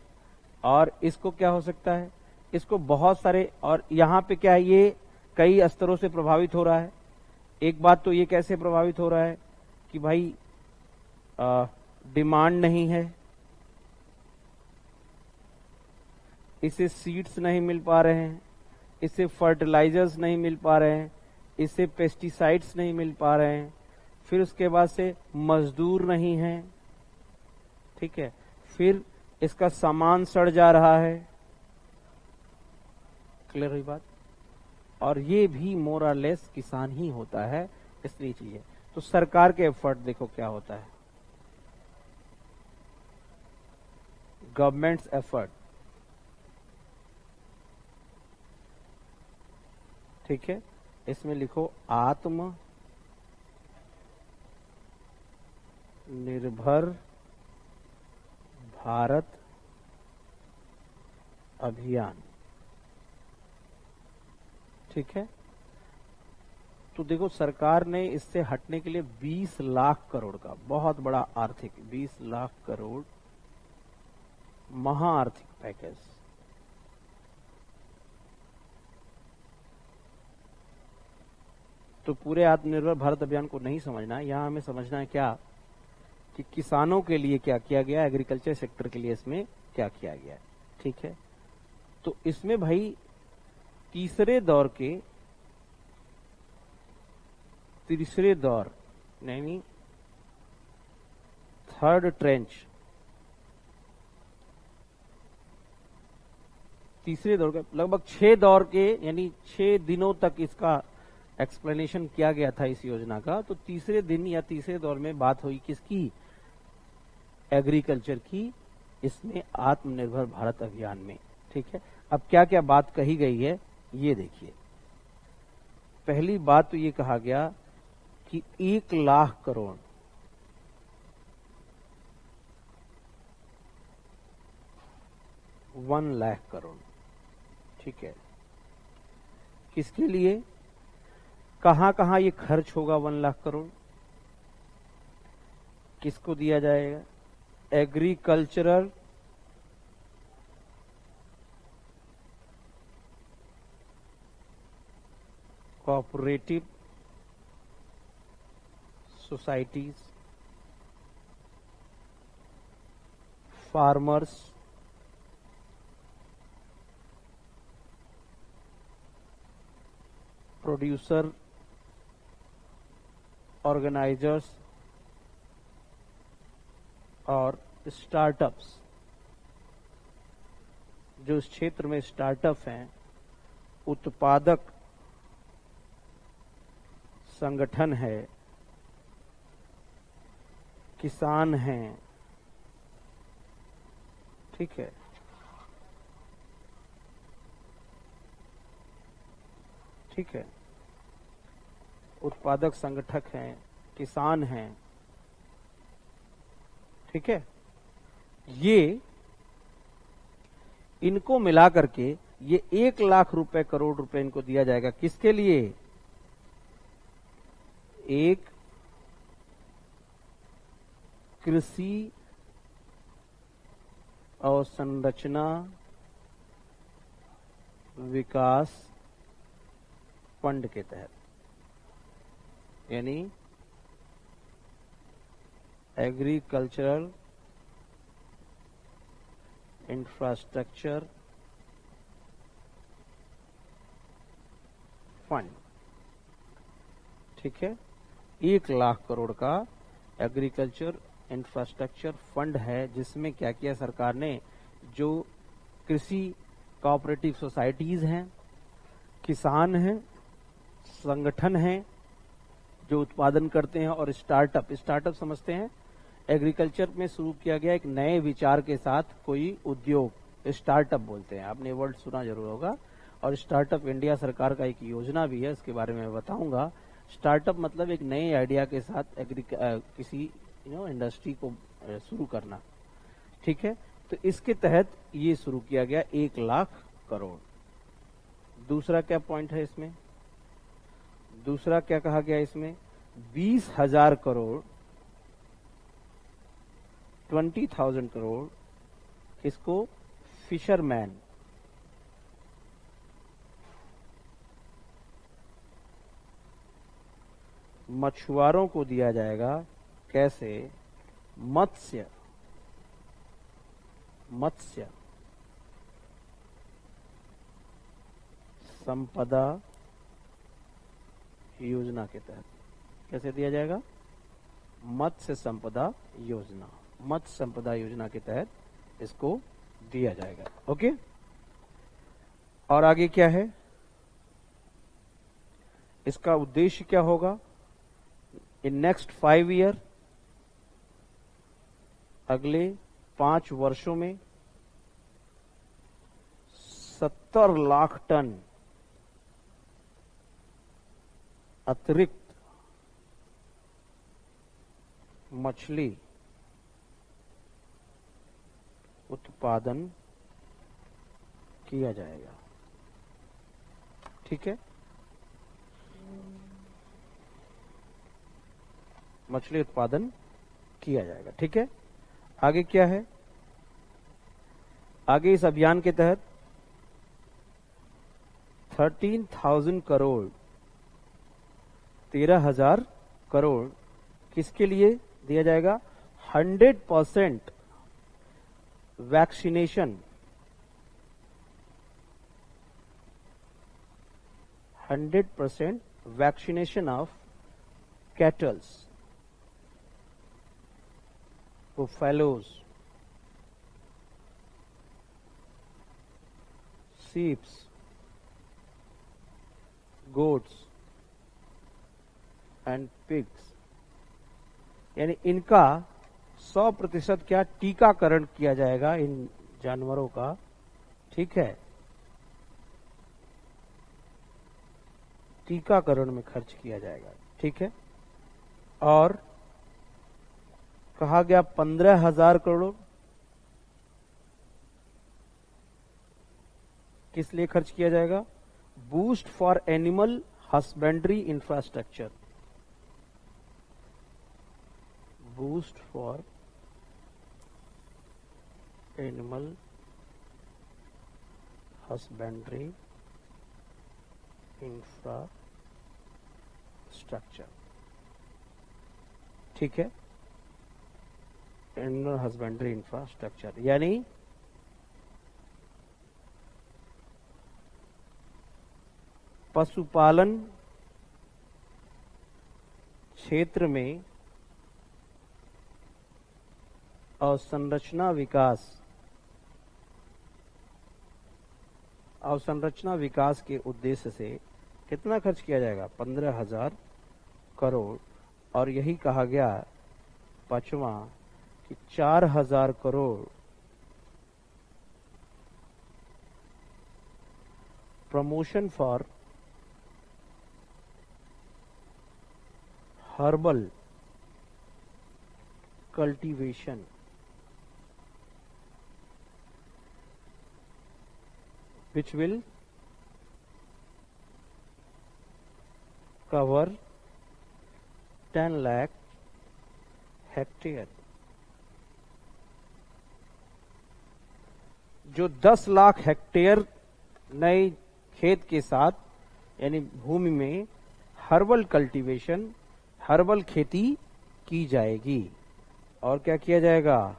और इसको क्या हो सकता है, इसको बहुत सारे, और यहां पे क्या है, ये कई स्तरों से प्रभावित हो रहा है। एक बात तो ये कैसे प्रभावित हो रहा है कि भाई डिमांड नहीं है, इसे सीड्स नहीं मिल पा रहे हैं, इसे फर्टिलाइजर्स नहीं मिल पा रहे हैं, इसे पेस्टिसाइड्स नहीं मिल पा रहे हैं, फिर उसके बाद से मजदूर नहीं है। ठीक है, फिर इसका सामान सड़ जा रहा है। क्लियर हुई बात? और ये भी मोर और लेस किसान ही होता है, इसलिए चीजें। तो सरकार के एफर्ट देखो क्या होता है, गवर्नमेंट्स एफर्ट। ठीक है, इसमें लिखो आत्म निर्भर भारत अभियान। ठीक है, तो देखो सरकार ने इससे हटने के लिए 20 लाख करोड़ का बहुत बड़ा आर्थिक 20 लाख करोड़ महा आर्थिक पैकेज, तो पूरे आत्मनिर्भर भारत अभियान को नहीं समझना, यहां हमें समझना है क्या कि किसानों के लिए क्या किया गया, एग्रीकल्चर सेक्टर के लिए इसमें क्या किया गया। ठीक है, तो इसमें भाई तीसरे दौर यानी थर्ड ट्रेंच, तीसरे दौर के लगभग 6 दौर के, यानी 6 दिनों तक इसका एक्सप्लेनेशन किया गया था इस योजना का। तो तीसरे दिन या तीसरे दौर में बात हुई किसकी, एग्रीकल्चर की, इसमें आत्मनिर्भर भारत अभियान में। ठीक है, अब क्या क्या बात कही गई है ये देखिए। पहली बात तो ये कहा गया कि 1 लाख करोड़ 1 लाख करोड़। ठीक है, किसके लिए, कहां कहां ये खर्च होगा 1 लाख करोड़, किसको दिया जाएगा, agricultural cooperative societies, farmers, producer organizers और स्टार्टअप्स। जो इस क्षेत्र में स्टार्टअप हैं, उत्पादक संगठन है, किसान हैं। ठीक है, ठीक है, उत्पादक संगठक हैं, किसान हैं। ठीक है, ये इनको मिला करके ये 1 लाख रुपए करोड़ रुपए इनको दिया जाएगा। किसके लिए, एक कृषि अवसंरचना विकास फंड के तहत, यानी एग्रीकल्चरल इंफ्रास्ट्रक्चर फंड। ठीक है, 1,00,000 करोड़ का एग्रीकल्चर इंफ्रास्ट्रक्चर फंड है, जिसमें क्या किया सरकार ने, जो कृषि कोऑपरेटिव सोसाइटीज हैं, किसान हैं, संगठन हैं जो उत्पादन करते हैं, और स्टार्टअप समझते हैं, एग्रीकल्चर में शुरू किया गया एक नए विचार के साथ कोई उद्योग, स्टार्टअप बोलते हैं, आपने वर्ड सुना जरूर होगा। और स्टार्टअप इंडिया सरकार का एक योजना भी है, इसके बारे में बताऊंगा। स्टार्टअप मतलब एक नए आइडिया के साथ किसी इंडस्ट्री को शुरू करना। ठीक है, तो इसके तहत ये शुरू किया गया 1,00,000 करोड़। दूसरा क्या पॉइंट है इसमें, दूसरा क्या कहा गया इसमें, 20,000 करोड़ 20,000 करोड़ इसको फिशरमैन, मछुआरों को दिया जाएगा। कैसे, मत्स्य संपदा योजना के तहत। कैसे दिया जाएगा, मत्स्य संपदा योजना के तहत इसको दिया जाएगा। ओके, और आगे क्या है, इसका उद्देश्य क्या होगा, इन नेक्स्ट 5 ईयर, अगले 5 वर्षों में 70 लाख टन अतिरिक्त मछली उत्पादन किया जाएगा। ठीक है, मछली उत्पादन किया जाएगा। ठीक है, आगे क्या है, आगे इस अभियान के तहत 13,000 करोड़ 13,000 करोड़ किसके लिए दिया जाएगा, 100% vaccination, 100% vaccination of kettles, buffaloes, sheeps, goats and pigs, यानी इनका 100% क्या टीकाकरण किया जाएगा इन जानवरों का। ठीक है, टीकाकरण में खर्च किया जाएगा। ठीक है, और कहा गया 15,000 करोड़ किस लिए खर्च किया जाएगा, boost for animal husbandry infrastructure, boost for animal husbandry infrastructure. ठीक है, एनिमल हस्बेंड्री इंफ्रास्ट्रक्चर यानी पशुपालन क्षेत्र में अवसंरचना विकास के उद्देश्य से कितना खर्च किया जाएगा, 15,000 करोड़। और यही कहा गया 5वां कि 4,000 crore promotion for herbal cultivation, which will cover 10 lakh hectare. जो 10 लाख हेक्टेयर नई खेत के साथ यानी भूमि में हर्बल कल्टीवेशन, हर्बल खेती की जाएगी। और क्या किया जाएगा?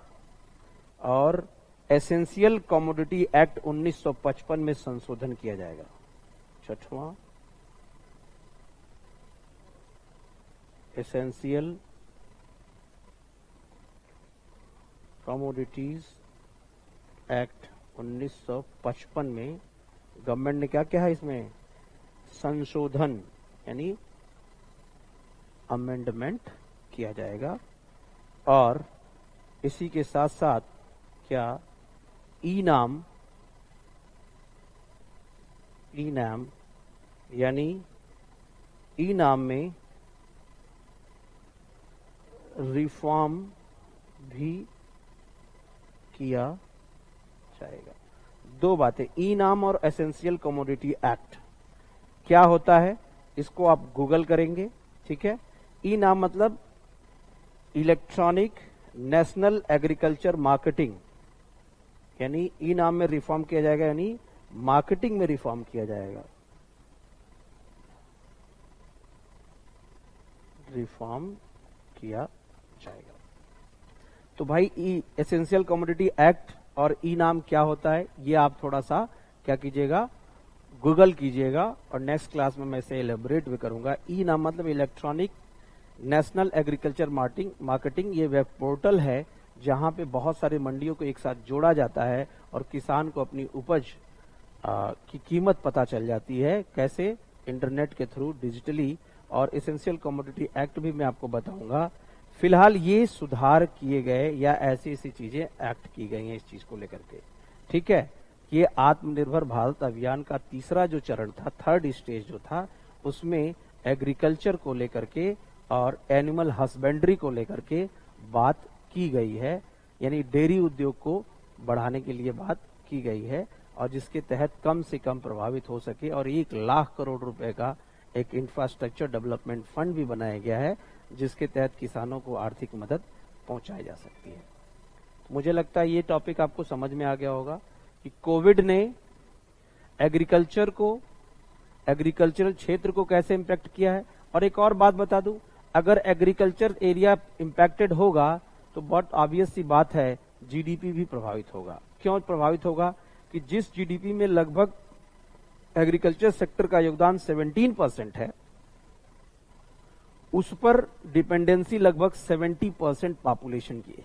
और एसेंशियल कमोडिटी एक्ट 1955 में संशोधन किया जाएगा। छठवां, एसेंशियल कमोडिटीज एक्ट 1955 में गवर्नमेंट ने क्या किया है? इसमें संशोधन यानी अमेंडमेंट किया जाएगा। और इसी के साथ साथ क्या ई-नाम यानी ई-नाम में रिफॉर्म भी किया जाएगा। दो बातें, ई-नाम और एसेंशियल कमोडिटी एक्ट क्या होता है इसको आप गूगल करेंगे, ठीक है। ई-नाम मतलब इलेक्ट्रॉनिक नेशनल एग्रीकल्चर मार्केटिंग, यानी ई-नाम में रिफॉर्म किया जाएगा, यानी मार्केटिंग में रिफॉर्म किया जाएगा, रिफॉर्म किया जाएगा। तो भाई एसेंशियल कमोडिटी एक्ट और ई-नाम क्या होता है ये आप थोड़ा सा क्या कीजिएगा, गूगल कीजिएगा, और नेक्स्ट क्लास में मैं इसे एलेबोरेट भी करूंगा। ई-नाम मतलब इलेक्ट्रॉनिक नेशनल एग्रीकल्चर मार्केटिंग, ये वेब पोर्टल है जहां पे बहुत सारी मंडियों को एक साथ जोड़ा जाता है और किसान को अपनी उपज की कीमत पता चल जाती है। कैसे? इंटरनेट के थ्रू, डिजिटली। और एसेंशियल कमोडिटी एक्ट भी मैं आपको बताऊंगा। फिलहाल ये सुधार किए गए या ऐसी ऐसी चीजें एक्ट की गई हैं इस चीज को लेकर के, ठीक है। ये आत्मनिर्भर भारत अभियान का तीसरा जो चरण था, थर्ड स्टेज जो था, उसमें एग्रीकल्चर को लेकर के और एनिमल हस्बेंड्री को लेकर के बात की गई है, यानी डेयरी उद्योग को बढ़ाने के लिए बात की गई है, और जिसके तहत कम से कम प्रभावित हो सके। और 1 लाख करोड़ रुपए का एक इंफ्रास्ट्रक्चर डेवलपमेंट फंड भी बनाया गया है जिसके तहत किसानों को आर्थिक मदद पहुंचाई जा सकती है। तो मुझे लगता है ये टॉपिक आपको समझ में आ गया होगा कि कोविड ने एग्रीकल्चर को, एग्रीकल्चरल क्षेत्र को कैसे इंपैक्ट किया है। और एक और बात बता दूं, अगर एग्रीकल्चर एरिया इंपैक्टेड होगा तो बहुत ऑब्वियस सी बात है जीडीपी भी प्रभावित होगा। क्यों प्रभावित होगा? कि जिस जीडीपी में लगभग एग्रीकल्चर सेक्टर का योगदान 17% है, उस पर डिपेंडेंसी लगभग 70% पॉपुलेशन की है।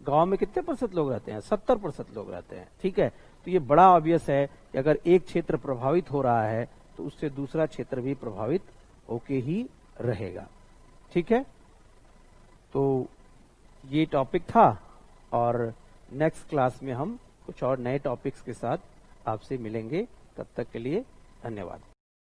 गांव में कितने % लोग रहते हैं? 70% लोग रहते हैं, ठीक है। तो ये बड़ा ऑब्वियस है कि अगर एक क्षेत्र प्रभावित हो रहा है तो उससे दूसरा क्षेत्र भी प्रभावित होके ही रहेगा, ठीक है। तो ये टॉपिक था, और नेक्स्ट क्लास में हम कुछ और नए टॉपिक्स के साथ आपसे मिलेंगे। तब तक के लिए धन्यवाद।